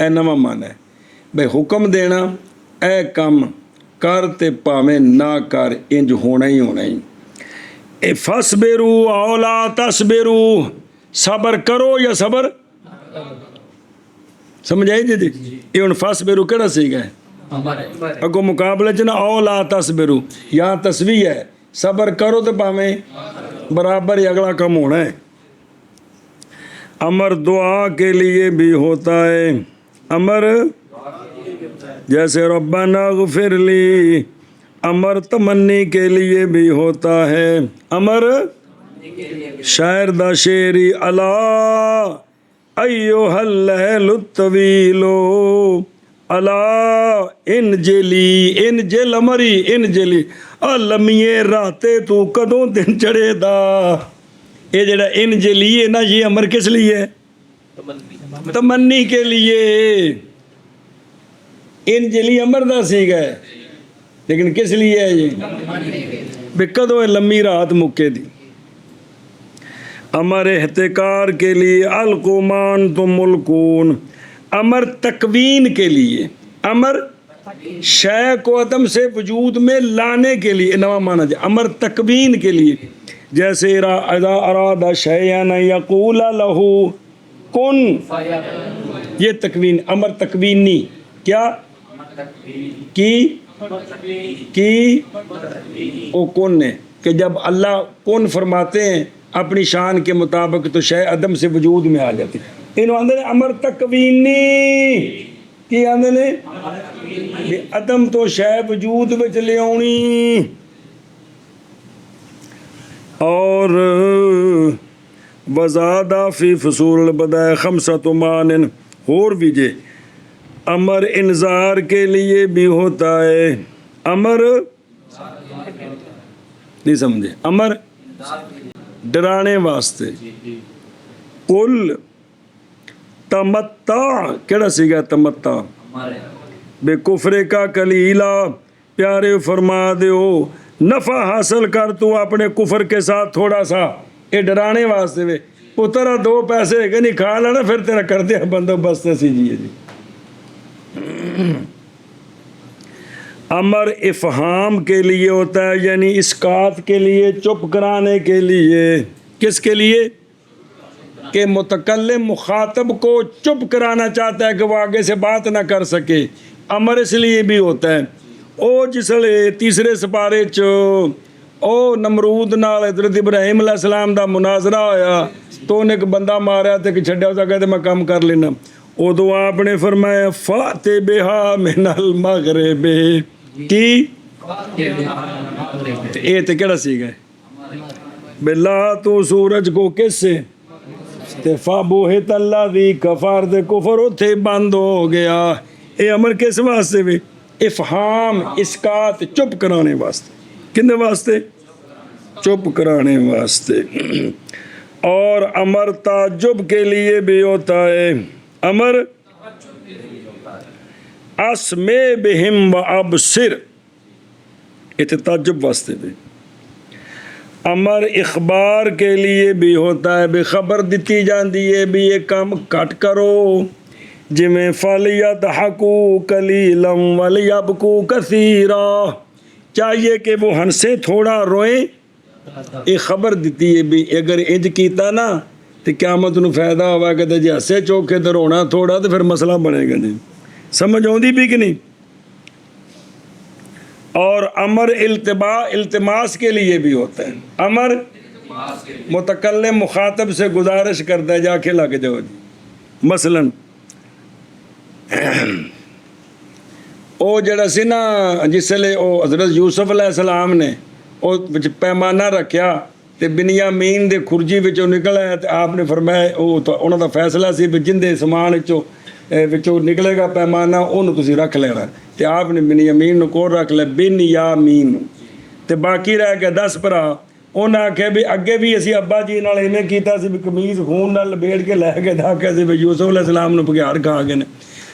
A: ए नवा माना है भाई हुक्म देना ए कम कर ते भावें ना कर इंज होना ही होना ही। ए फसबिरू औला तसबिरू, सबर करो या सबर समझ आई जी। ये हुण फसबिरू केड़ा सीगा है अगो मुकाबले च ना औला तसबिरू, यहाँ तस्वी है सबर करो तो भावें बराबर ही अगला कम होना है। अमर दुआ के लिए भी होता है, अमर जैसे रब्बाना ग़फ़िरली, अमर तमन्नी के लिए भी होता है, अमर शायर दा शेरी अला अय्युहल लैलु तवीलो, अला in jail Amari in jelly आ लम्मिए राते तू कदों दिन चढ़ेदा। ये जड़ा इन जेली है ना ये अमर किस लिए है? तमन्नी के लिए। इन जली अमर दा सीगा है लेकिन किस लिए है ये भी कदों है लम्मी रात मुक्के दी। अमर एहतिकार के लिए अलकुमान तुम मुल्कून, अमर तकवीन के लिए, अमर शय को अदम से वजूद में लाने के लिए नवा माना जाए, अमर तकवीन के लिए जैसे इज़ा अरादा शयअन यक़ूला लहू कुन, ये तकवीन अमर तकवीनी क्या की वो कौन है कि जब अल्लाह कौन फरमाते हैं अपनी शान के मुताबिक तो शय अदम से वजूद में आ जाती है। इन आंदे ने अमर तकवीनी की आंदे ने अदम तो शय वजूद में ले आनी। और वज़ादा फ़ी फ़सूल बदाए खमसतु मानिन, और भी जे अमर इंजार के लिए भी होता है, अमर नहीं समझे, अमर डराने वास्ते। कुल तमत्ता केड़ा सीगा तमत्ता बेकुफरे का कलीला, प्यारे फरमा दो नफ़ा हासिल कर तू अपने कुफर के साथ थोड़ा सा, ये डराने वास्ते वे पुत्रा दो पैसे है नहीं खा लेना फिर तेरा कर दिया बंदोबस्त सी जी। अमर इफ़हाम के लिए होता है यानी इसकात के लिए, चुप कराने के लिए। किसके लिए? कि मुतकल्लिम मुखातब को चुप कराना चाहता है कि वो आगे से बात ना कर सके, अमर इसलिए भी होता है। ओ जिसले तीसरे सिपारे च ओ नमरूद नाल हज़रत इब्राहिम अलैहिस्सलाम दा मुनाजरा होया तो उन्हें एक बंदा मारिया तो छड्या उस कहते मैं काम कर लेना, उदों आपने फरमाया फाते बेहा मिनल मगरिबे की ये तो केड़ा सीगा बिल्ला तू सूरज को किससे ते फाबोहे तल्ला दी कफार दे कुफर उथे बंद हो गया। ये अमर किस वास्ते वे? इफ़हाम इसकात चुप कराने वास्ते। किन्ने वास्ते? चुप कराने वास्ते। और अमर ताजुब के लिए भी होता है। अमर असमे बिहिम व अबसिर, इतने ताजुब वास्ते भी। अमर इखबार के लिए भी होता है, भी खबर दी जाती है भी ये काम घट करो, जिमें फलियदहकू कलीलम वलियबकू कसीरा, चाहिए कि वो हंसे थोड़ा रोए। ये खबर दी है भी अगर इंज कीता ना तो क़यामत नूं फायदा होगा, तो जे हसे चौखे तो रोना थोड़ा तो फिर मसला बनेगा नहीं। समझ आउंदी भी कि नहीं। और अमर इल्तिमास के लिए भी होता है। अमर मुतकल्लिम मुखातब से गुजारिश करता है जाके लग जाओ जी। मसलन ਉਹ ਜਿਹੜਾ ਸੀ ਨਾ ਜਿਸਲੇ ਉਹ ਹਜ਼ਰਤ ਯੂਸਫ अलैहिस्सलाम ਨੇ ਉਹ ਵਿੱਚ ਪੈਮਾਨਾ ਰੱਖਿਆ ਤੇ ਬਿਨਯਾਮੀਨ ਦੇ ਖੁਰਜੀ ਵਿੱਚੋਂ ਨਿਕਲ ਆਇਆ ਤੇ ਆਪ ਨੇ ਫਰਮਾਇਆ ਉਹ ਤਾਂ ਉਹਨਾਂ ਦਾ ਫੈਸਲਾ ਸੀ ਵੀ ਜਿੰਦੇ ਸਮਾਨ ਵਿੱਚੋਂ ਨਿਕਲੇਗਾ ਪੈਮਾਨਾ ਉਹਨੂੰ ਤੁਸੀਂ ਰੱਖ ਲੈਣਾ, ਤੇ ਆਪ ਨੇ ਬਿਨਯਾਮੀਨ ਨੂੰ ਕੋਲ ਰੱਖ ਲਿਆ, ਬਿਨਯਾਮੀਨ, ਤੇ ਬਾਕੀ ਰਹਿ ਗਿਆ 10 ਭਰਾ। ਉਹਨਾਂ ਆਖਿਆ ਵੀ ਅੱਗੇ ਵੀ ਅਸੀਂ ਅੱਬਾ ਜੀ ਨਾਲ ਇਵੇਂ ਕੀਤਾ ਸੀ ਵੀ ਕਮੀਜ਼ ਖੂਨ ਨਾਲ ਲਪੇਟ ਕੇ ਲੈ ਕੇ ਆਖਿਆ ਸੀ ਵੀ ਯੂਸਫ अलैहिस्सलाम ਨੂੰ ਭੁਗਿਆੜ ਖਾ ਗਏ ਨੇ,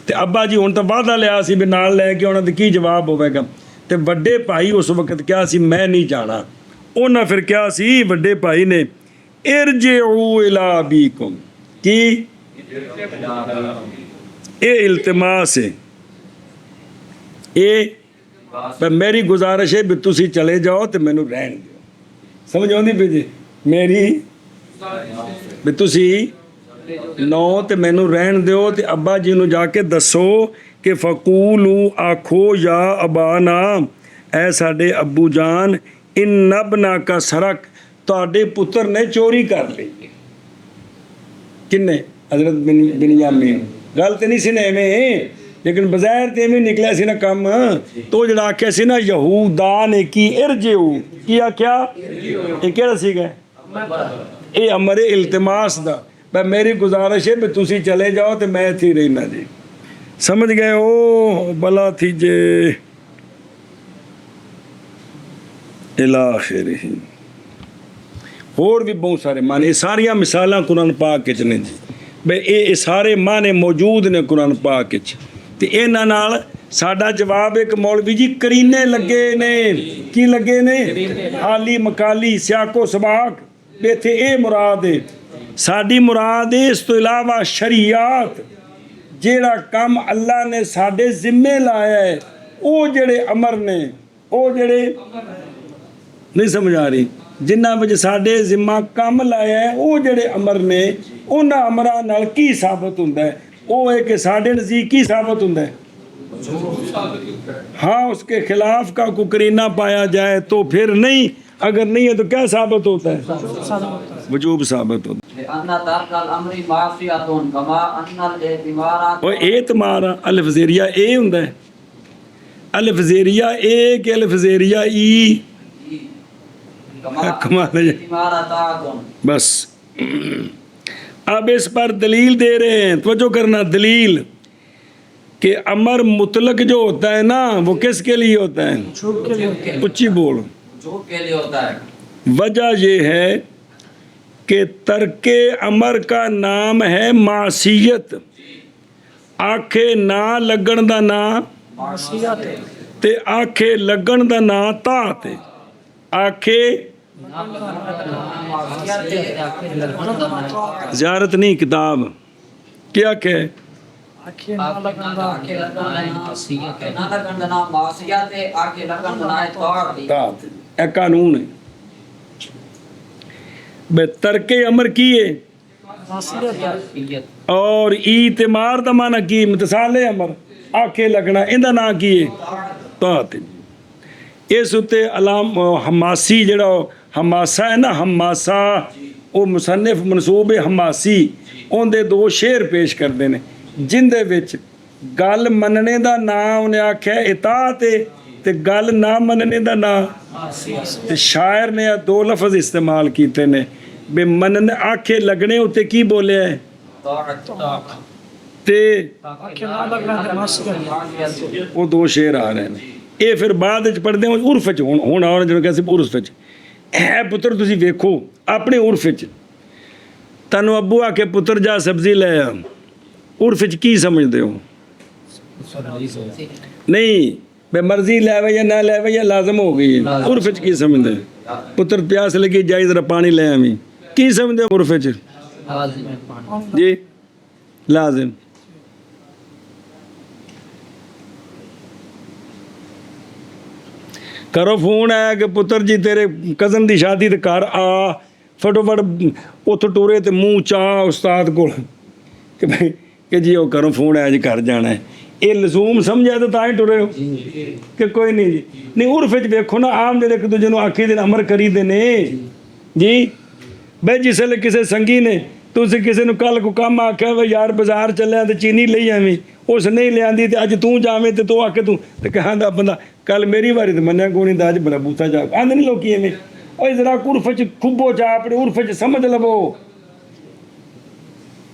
A: ਤੇ ਅੱਬਾ ਜੀ ਹੁਣ ਤਾਂ ਵਾਅਦਾ ਲਿਆ ਸੀ ਵੀ ਨਾਲ ਲੈ ਕੇ ਉਹਨਾਂ ਦਾ ਕੀ ਜਵਾਬ ਹੋਵੇਗਾ। ਤੇ ਵੱਡੇ ਭਾਈ ਉਸ ਵਕਤ ਕਿਹਾ ਸੀ ਮੈਂ ਨਹੀਂ ਜਾਣਾ। ਉਹਨਾਂ ਫਿਰ ਕਿਹਾ ਸੀ ਵੱਡੇ ਭਾਈ ਨੇ ਇਰਜਿਊ ਇਲਾ ਅਬੀਕੁਮ, ਕੀ ਇਹ ਇਲਤਮਾਸ ਹੈ, ਇਹ ਮੇਰੀ ਗੁਜ਼ਾਰਿਸ਼ ਹੈ ਵੀ ਤੁਸੀਂ ਚਲੇ ਜਾਓ ਤੇ ਮੈਨੂੰ ਰਹਿਣ ਦਿਓ। ਸਮਝ ਆਉਂਦੀ ਪਈ ਜੀ ਮੇਰੀ ਵੀ ਤੁਸੀਂ ਨੌ ਤੇ ਮੈਨੂੰ ਰਹਿਣ ਦਿਓ, ਤੇ ਅੱਬਾ ਜੀ ਨੂੰ ਜਾ ਕੇ ਦੱਸੋ ਕਿ ਫਕੂਲੂ ਆਖੋ ਯਾ ਅਬਾਨਾ, ਐ ਸਾਡੇ ਅੱਬੂ ਜਾਨ, ਇਨ ਨਬਨਾ ਕਾ ਸਰਕ, ਤੁਹਾਡੇ ਪੁੱਤਰ ਨੇ ਚੋਰੀ ਕਰ ਲਈ। ਕਿੰਨੇ? ਹਜ਼ਰਤ ਬਿਨਯਾਮੀਨ। ਗੱਲ ਤੇ ਨਹੀਂ ਸੀ ਨਾ ਐਵੇਂ, ਲੇਕਿਨ ਬਜ਼ਾਹਿਰ ਤੇ ਐਵੇਂ ਨਿਕਲਿਆ ਸੀ ਨਾ ਕੰਮ। ਤੋ ਜਿਹੜਾ ਆਖਿਆ ਸੀ ਨਾ ਯਹੂਦਾ ਨੇ ਕੀ ਇਰਜਿਊ, ਕੀ ਆਖਿਆ? ਇਹ ਕਿਹੜਾ ਸੀਗਾ? ਇਹ ਅਮਰ ਇਲਤਮਾਸ ਦਾ, ਮੈਂ ਮੇਰੀ ਗੁਜ਼ਾਰਿਸ਼ ਹੈ ਵੀ ਤੁਸੀਂ ਚਲੇ ਜਾਓ ਤੇ ਮੈਂ ਇੱਥੇ ਰਹਿਣਾ ਜੀ। ਸਮਝ ਗਏ ਹੋ? ਬਲਾ ਥੀਜੇ ਇਲਾ ਆਖਿਰਿhi। ਹੋਰ ਵੀ ਬਹੁਤ ਸਾਰੇ ਮਾਨੇ, ਇਹ ਸਾਰੀਆਂ ਮਿਸਾਲਾਂ ਕੁਰਾਨ ਪਾਕ ਵਿੱਚ ਨੇ ਜੀ, ਬਈ ਇਹ ਸਾਰੇ ਮਾਨੇ ਮੌਜੂਦ ਨੇ ਕੁਰਾਨ ਪਾਕ ਵਿੱਚ। ਤੇ ਇਹਨਾਂ ਨਾਲ ਸਾਡਾ ਜਵਾਬ ਇੱਕ ਮੌਲਵੀ ਜੀ ਕਰੀਨੇ ਲੱਗੇ ਨੇ। ਕੀ ਲੱਗੇ ਨੇ? ਆਲੀ ਮਕਾਲੀ ਸਿਆਕੋ ਸਬਾਕ, ਇੱਥੇ ਇਹ ਮੁਰਾਦ ਹੈ। ਸਾਡੀ ਮੁਰਾਦ ਇਸ ਤੋਂ ਇਲਾਵਾ ਸ਼ਰੀਆਤ, ਜਿਹੜਾ ਕੰਮ ਅੱਲਾ ਨੇ ਸਾਡੇ ਜ਼ਿੰਮੇ ਲਾਇਆ ਹੈ, ਉਹ ਜਿਹੜੇ ਅਮਰ ਨੇ, ਉਹ ਜਿਹੜੇ ਨਹੀਂ ਸਮਝ ਆ ਰਹੀ, ਜਿਨ੍ਹਾਂ ਵਿੱਚ ਸਾਡੇ ਜ਼ਿੰਮਾ ਕੰਮ ਲਾਇਆ ਹੈ, ਉਹ ਜਿਹੜੇ ਅਮਰ ਨੇ, ਉਹਨਾਂ ਅਮਰਾਂ ਨਾਲ ਕੀ ਸਾਬਤ ਹੁੰਦਾ ਹੈ? ਉਹ ਹੈ ਕਿ ਸਾਡੇ ਨਜ਼ਦੀਕ ਕੀ ਸਾਬਤ ਹੁੰਦਾ है? हाँ, उसके खिलाफ का कोई करीना पाया जाए तो फिर नहीं, अगर नहीं है तो क्या साबित होता है? वजूब साबित होता है। और एतमार अलिफ ज़ेरिया ए हुंदा है, अलिफ ज़ेरिया ए के अलिफ ज़ेरिया ई, कमाल है। बस अब इस पर दलील दे रहे हैं, तवज्जो करना। दलील कि अमर मुतलक जो होता है ना, वो किसके लिए होता है? उच्ची बोल।
B: झूठ के लिए होता है।
A: वजह ये है कि तर्के अमर का नाम है मासीयत। आखे ना लगन दा ना ते आखे लगन दा ना तात है। आखे ज़ियारत नहीं, किताब क्या कहे? कानून है तर्के अमर की है। और ईतिमार दा माना की? मिसाले अमर, आखे लगना, इंदा ना की है? तात। इस उत्ते अलाम हमासी जड़ा हमासा है ना, हमासा वो मुसन्निफ मनसूब है हमासी, उनके दो शेर पेश करते हैं जिंदे विच गल मनने दा नाम उन्हें आख्या इताअत ते गल ना मनने दा ना। ते शायर ने दो लफ्ज़ इस्तेमाल किए ने बे मनने आखे लगने उत्ते की बोलिया है ते वो दो शेर आ रहे हैं। ये फिर बाद च पढ़ते हैं उर्फ च। हुण आउण जिवें कहसी उर्फ च है पुत्र, तुसीं वेखो अपने उर्फ च ਤੁਹਾਨੂੰ ਅੱਬੂ ਆ ਕੇ ਪੁੱਤਰ ਜਾ ਸਬਜ਼ੀ ਲੈ ਆ, ਉਰਫ 'ਚ ਕੀ ਸਮਝਦੇ ਹੋ? ਨਹੀਂ ਬੇ ਮਰਜ਼ੀ ਲੈਵੇ ਜਾਂ ਨਾ ਲੈਵੇ ਜਾਂ ਲਾਜ਼ਮ ਹੋ ਗਈ ਹੈ, ਉਰਫ 'ਚ ਕੀ ਸਮਝਦੇ? ਪੁੱਤਰ ਪਿਆਸ ਲੱਗੀ ਜਾਈ ਜ਼ਰਾ ਪਾਣੀ ਲੈ ਆਵੀਂ, ਕੀ ਸਮਝਦੇ ਹੋ ਉਰਫ 'ਚ? ਜੀ ਲਾਜ਼ਮ। ਕਰੋ ਫੋਨ ਆਇਆ ਕਿ ਪੁੱਤਰ ਜੀ ਤੇਰੇ ਕਜ਼ਨ ਦੀ ਸ਼ਾਦੀ ਤੇ ਘਰ ਆ, ਫਟੋਫਟ ਉੱਥੋਂ ਟੁਰੇ ਤੇ ਮੂੰਹ ਚਾਹ ਉਸਤਾਦ ਕੋਲ ਕਿ ਭਾਈ ਕਿ ਜੀ ਉਹ ਘਰੋਂ ਫੋਨ ਆਇਆ ਜੀ ਘਰ ਜਾਣਾ ਹੈ। ਇਹ ਲਜ਼ੂਮ ਸਮਝਿਆ ਤਾਂ ਹੀ ਟੁਰੇ ਹੋ ਕਿ ਕੋਈ ਨਹੀਂ ਜੀ। ਨਹੀਂ ਉਰਫ 'ਚ ਵੇਖੋ ਨਾ, ਆਮ ਜਿਹੜੇ ਇੱਕ ਦੂਜੇ ਨੂੰ ਆਖੀ ਦੇ ਅਮਰ ਕਰੀਦੇ ਨੇ ਜੀ। ਬਈ ਜਿਸ ਵੇਲੇ ਕਿਸੇ ਸੰਗੀ ਨੇ ਤੁਸੀਂ ਕਿਸੇ ਨੂੰ ਕੱਲ ਕੋ ਕੰਮ ਆਖਿਆ ਵੇ ਯਾਰ ਬਾਜ਼ਾਰ ਚੱਲਿਆ ਤੇ ਚੀਨੀ ਲਈ ਆਵੀਂ, ਉਸ ਨਹੀਂ ਲਿਆਂਦੀ ਤੇ ਅੱਜ ਤੂੰ ਜਾਵੇਂ ਤੇ ਤੂੰ ਆਕੇ ਤੂੰ ਤੇ ਕਹਿੰਦਾ ਬੰਦਾ ਕੱਲ ਮੇਰੀ ਵਾਰੀ ਤੇ ਮੰਨਿਆ ਕੋਣੀ ਦਾ ਅੱਜ ਬੜਾ ਬੂਥਾ ਜਾ ਆਂਦੇ ਨਹੀਂ ਲੋਕੀ ਐਵੇਂ। ਓਏ ਜ਼ਰਾ ਉਰਫ 'ਚ ਖੁੱਬੋ ਜਾ, ਆਪਣੇ ਉਰਫ 'ਚ ਸਮਝ ਲਵੋ।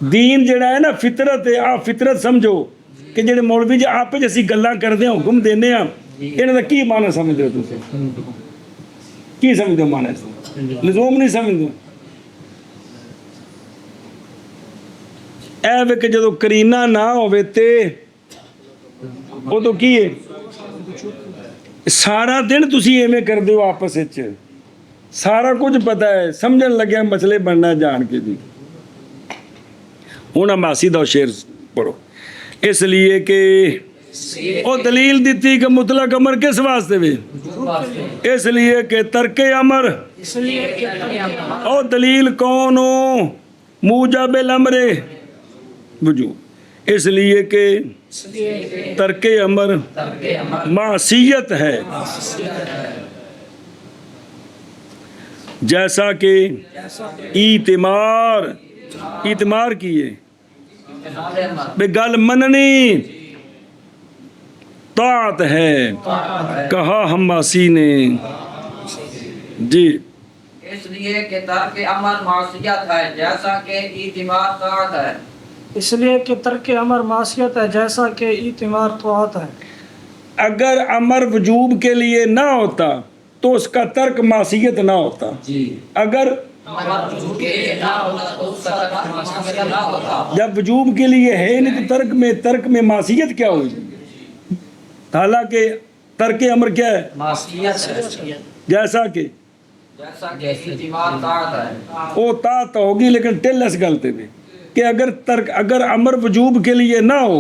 A: ਦੀਨ ਜਿਹੜਾ ਹੈ ਨਾ ਫਿਤਰਤ ਹੈ, ਆ ਫਿਤਰਤ ਸਮਝੋ ਕਿ ਜਿਹੜੇ ਮੌਲਵੀ ਜੀ ਆਪੇ ਅਸੀਂ ਗੱਲਾਂ ਕਰਦੇ ਹਾਂ, ਹੁਕਮ ਦਿੰਦੇ ਹਾਂ, ਇਹਨਾਂ ਦਾ ਕੀ ਮਾਨਾ ਸਮਝਦੇ ਹੋ ਤੁਸੀਂ? ਕੀ ਸਮਝਦੇ ਹੋ ਮਾਨਾ? ਲਜ਼ੂਮ ਨਹੀਂ ਸਮਝਦੇ। ਇਹ ਵੇ ਕਿ ਜਦੋਂ ਕਰੀਨਾ ਨਾ ਹੋਵੇ ਤੇ ਉਦੋਂ ਕੀ ਹੈ? ਸਾਰਾ ਦਿਨ ਤੁਸੀਂ ਐਵੇਂ ਕਰਦੇ ਹੋ ਆਪਸ ਵਿੱਚ, ਸਾਰਾ ਕੁਝ ਪਤਾ ਹੈ, ਸਮਝਣ ਲੱਗਿਆ ਮਸਲੇ ਬਣਨਾ ਜਾਣ ਕੇ ਜੀ। ਹੁਣ ਅਮਾਸੀ ਦਾ ਸ਼ੇਰ ਪੜੋ, ਇਸ ਲਈ ਕਿ ਉਹ ਦਲੀਲ ਦਿੱਤੀ ਕਿ ਮੁਤਲਕ ਅਮਰ ਕਿਸ ਵਾਸਤੇ ਵੇ? ਇਸ ਲਈ ਕਿ ਤਰਕੇ ਅਮਰ, ਉਹ ਦਲੀਲ ਕੌन हो मूजबिल अमरे वजूद, इसलिए कि तरके अमर मासियत है। जैसा कि ईतिमार, ईतिमार किए बे गल मननी तात है, कहा हमासी ने जी।
B: इसलिए कि तर्क अमर मासियत है जैसा कि ईतिमार ताअत है,
C: इसलिए कि तर्क अमर मासियत है जैसा कि ईतिमार तौआत है।
A: अगर अमर वजूब के लिए ना होता तो उसका तर्क मासियत ना होता जी। अगर जब वजूब के लिए है नहीं तो तर्क में मासियत क्या हुई? हालांकि तर्क अमर क्या है?
B: मासियत,
A: जैसा कि
B: ईतिमार ताअत है,
A: वो तात होगी, लेकिन टिल इस गल ते भी कि अगर अमर वजूब के लिए ना हो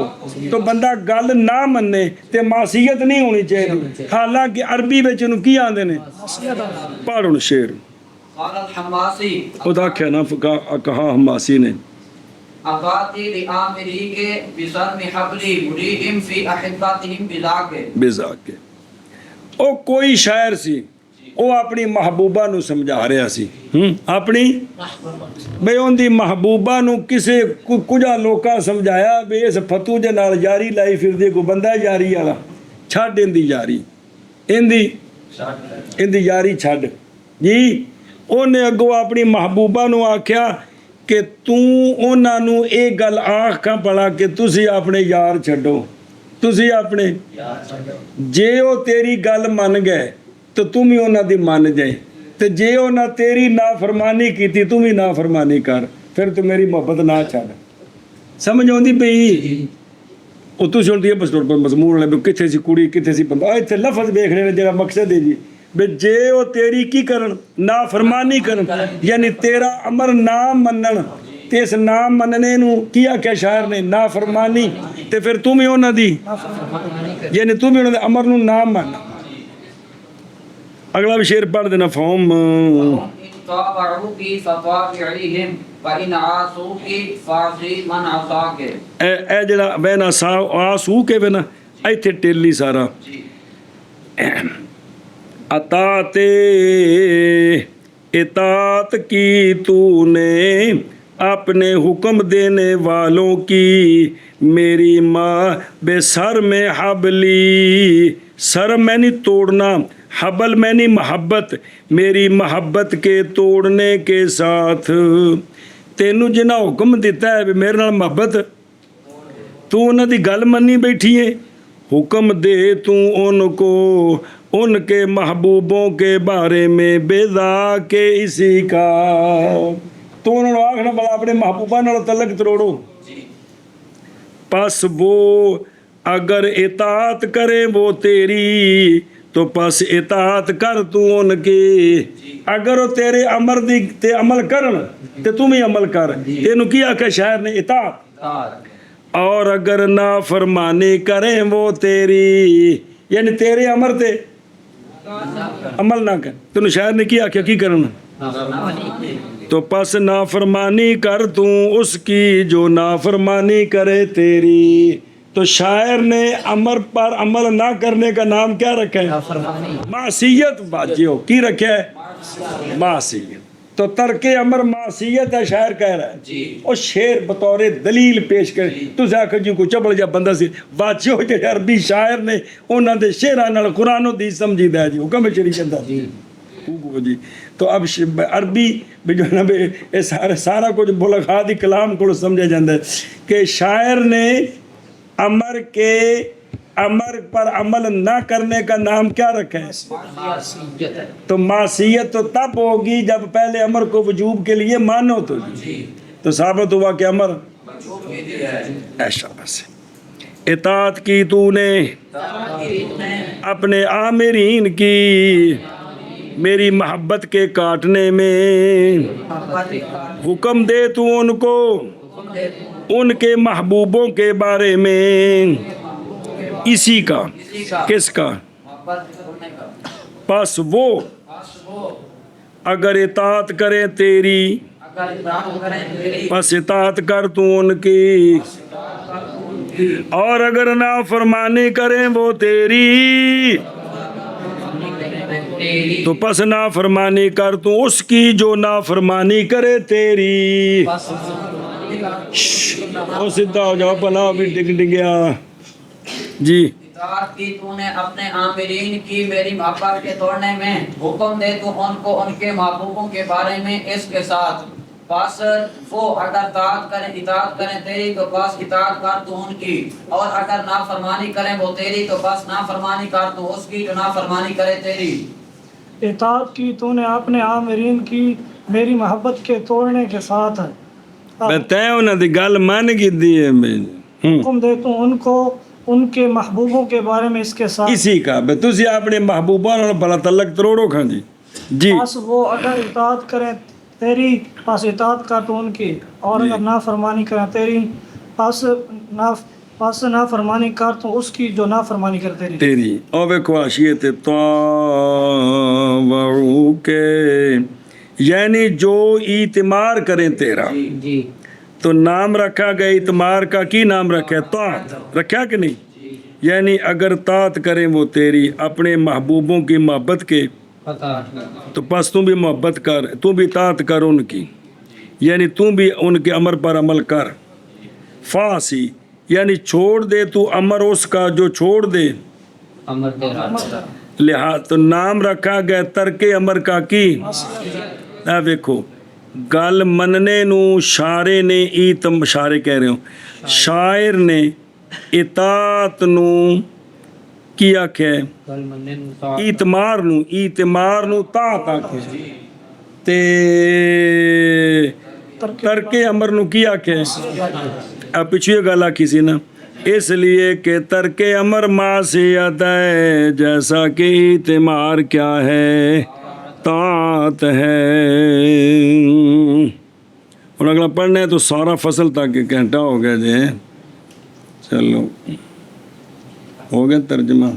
A: तो बंदा गल ना मन्ने ते मासियत नहीं होनी चाहिए। हालांकि अरबी में इहनूं की आंदे ने? पढ़ो शेर
B: हमासी
A: उदा क्या ना कहा हमासी ने
B: अबाती लिआमरी के बिसर में हबली मुरीहिम फी अहिब्बातिहिम बिलाके
A: बेजाके। ओ कोई शायर सी, ਉਹ ਆਪਣੀ ਮਹਬੂਬਾ ਨੂੰ ਸਮਝਾ ਰਿਹਾ ਸੀ, ਆਪਣੀ ਬਈ ਉਹਦੀ ਮਹਬੂਬਾ ਨੂੰ ਕਿਸੇ ਕੁਝਾ ਲੋਕਾਂ ਸਮਝਾਇਆ ਵੀ ਇਸ ਫਤੂ ਦੇ ਨਾਲ ਯਾਰੀ ਲਾਈ ਫਿਰਦੀ, ਕੋਈ ਬੰਦਾ ਯਾਰੀ ਵਾਲਾ ਛੱਡ ਇਹਦੀ ਯਾਰੀ, ਇਹਦੀ ਯਾਰੀ ਛੱਡ ਜੀ। ਉਹਨੇ ਅੱਗੋਂ ਆਪਣੀ ਮਹਬੂਬਾ ਨੂੰ ਆਖਿਆ ਕਿ ਤੂੰ ਉਹਨਾਂ ਨੂੰ ਇਹ ਗੱਲ ਆਖਾਂ ਭਲਾ ਕਿ ਤੁਸੀਂ ਆਪਣੇ ਯਾਰ ਛੱਡੋ, ਤੁਸੀਂ ਆਪਣੇ, ਜੇ ਉਹ ਤੇਰੀ ਗੱਲ ਮੰਨ ਗਏ तो तुम ही उन्होंने मान जाए, तो जे उन्हें तेरी नाफरमानी की तू भी नाफरमानी कर, फिर तो मेरी मोहब्बत ना छड़। समझ आती पई? ਉਹ ਤੁਸੀਂ ਹੁਣ ਦੀ ਬਸ ਮਜ਼ਮੂਨ ਲੈ ਵੀ ਕਿੱਥੇ ਸੀ ਕੁੜੀ ਕਿੱਥੇ ਸੀ ਬੰਦਾ, ਇੱਥੇ ਲਫ਼ਜ਼ ਵੇਖਣੇ ਨੇ ਜਿਹੜਾ ਮਕਸਦ ਹੈ ਜੀ ਵੀ ਜੇ ਉਹ ਤੇਰੀ ਕੀ ਕਰਨ? ਨਾਫਰਮਾਨੀ ਕਰਨ, ਯਾਨੀ ਤੇਰਾ ਅਮਰ ਨਾ ਮੰਨਣ, ਤੇ ਇਸ ਨਾ ਮੰਨਣੇ ਨੂੰ ਕੀ ਆਖਿਆ ਸ਼ਾਇਰ ਨੇ? ਨਾਫਰਮਾਨੀ। ਤੇ ਫਿਰ ਤੂੰ ਵੀ ਉਹਨਾਂ ਦੀ, ਯਾਨੀ ਤੂੰ ਵੀ ਉਹਨਾਂ ਦੇ ਅਮਰ ਨੂੰ ਨਾ ਮੰਨ। अगला भी शेर पढ़ देना फॉर्म जरा वैना आसू के वे ना इत्थे टेली सारा अताते इतात की तूने अपने हुक्म देने वालों की, मेरी माँ बेसर में हबली, सर मैं नहीं तोड़ना, हबल मैंने मोहब्बत, मेरी मोहब्बत के तोड़ने के साथ। तेनू जिन्हें हुक्म दिता है भी मेरे नाल मोहब्बत, तू उन्हां दी गल मन्नी बैठी है, हुक्म दे तू उनको उनके महबूबों के बारे में बेदा के इसी का, तो उन्होंने आखना बड़ा अपने महबूबा नाल तलक तरोड़ो पस वो अगर इतात करे वो तेरी तो पस इतात कर तू उनकी अगर वो तेरे अमर दी ते अमल करन ते तू भी अमल कर तेनू की आखे शायर ने इतात और अगर ना फरमानी करे वो तेरी यानी तेरे अमर ते अमल ना कर तेनू शायर ने की आख्या की करना तो पस नाफरमानी कर तू उसकी जो नाफरमानी करे तेरी तो शायर ने अमर पर अमल ना करने का नाम क्या रखा है मासीयत बाजियो की रखा है मासीयत तो तरके अमर मासीयत है शायर कह रहा है और शेर बतौर दलील पेश कर तुझे आखो जी को चबल जा बंदा सी बाजियो जे अरबी शायर ने उन्होंने दे शेरां नाल कुरान दी समझीदा है जी हुक्म चढ़ी जांदा जी तो अब अरबी भी जो ना ये सारा कुछ बुलखा दी कलाम को समझा जाता है कि शायर ने अमर के अमर पर अमल ना करने का नाम क्या रखा है तो मासीयत तो तब होगी जब पहले अमर को वजूब के लिए मानो तो साबित हुआ कि अमर ऐसा बस इताअत की तूने अपने आमिरीन की मेरी मोहब्बत के काटने में हुक्म दे तू उनको उनके महबूबों के बारे में इसी का किसका बस वो अगर इताअत करे तेरी बस इताअत कर तू उनकी और अगर नाफरमानी करें वो तेरी तो पस नाफरमानी कर तू उसकी जो नाफरमानी करे तेरी ओ सीधा हो जाओ पना भी डिग गया जी
B: इताअत की तूने अपने आमिरीन की मेरी मोहब्बत के तोड़ने में हुक्म दे तू उनको उनके महबूबों के बारे में इसके साथ बस वो अगर इताअत करें तेरी तो बस इताअत कर तू उनकी और अगर नाफरमानी करें वो तेरी तो बस नाफरमानी कर तू उसकी जो नाफरमानी करे तेरी
C: इताअत की तूने अपने आमिरीन की मेरी मोहब्बत के तोड़ने के साथ
A: मैं तय उन्हें दी गल मान की दी है
C: हुक्म दे तू उनको उनके महबूबों के बारे में इसके साथ
A: इसी का बे तुसी अपने महबूबा नाल भला तलक तरोड़ो खां जी
C: बस वो अगर इताअत करें तेरी पास इताअत कर तो उनकी और अगर नाफरमानी करें तेरी पास नाफरमानी कर तो उसकी जो नाफरमानी करे
A: तेरी और वेखो आशियत तावऊ के यानी जो इतमार करें तेरा
B: जी
A: तो नाम रखा गया इतमार का की नाम रखा तात रखा कि नहीं यानी अगर तात करें वो तेरी अपने महबूबों की मोहब्बत के तो बस तू भी मोहब्बत कर तू भी तात कर उनकी यानी तू भी उनके अमर पर अमल कर फासी यानी छोड़ दे तू अमर उसका जो छोड़ दे
B: अमर तेरा
A: लिहाज तो नाम रखा गया तरके अमर का की आ वेखो गल मनने नू शारे ने ईतम शारे कह रहे हो शायर ने इतात नू की आख्या इतमार नू तात आख्या ते तरके अमर नू की आख्या आ पिछली गल आखी सी ना इसलिए कि तरके अमर मासियत है जैसा कि इतमार क्या है तात है और अगला पढ़ना है तो सारा फसल तक घंटा हो गया जे चलो हो गया तर्जमा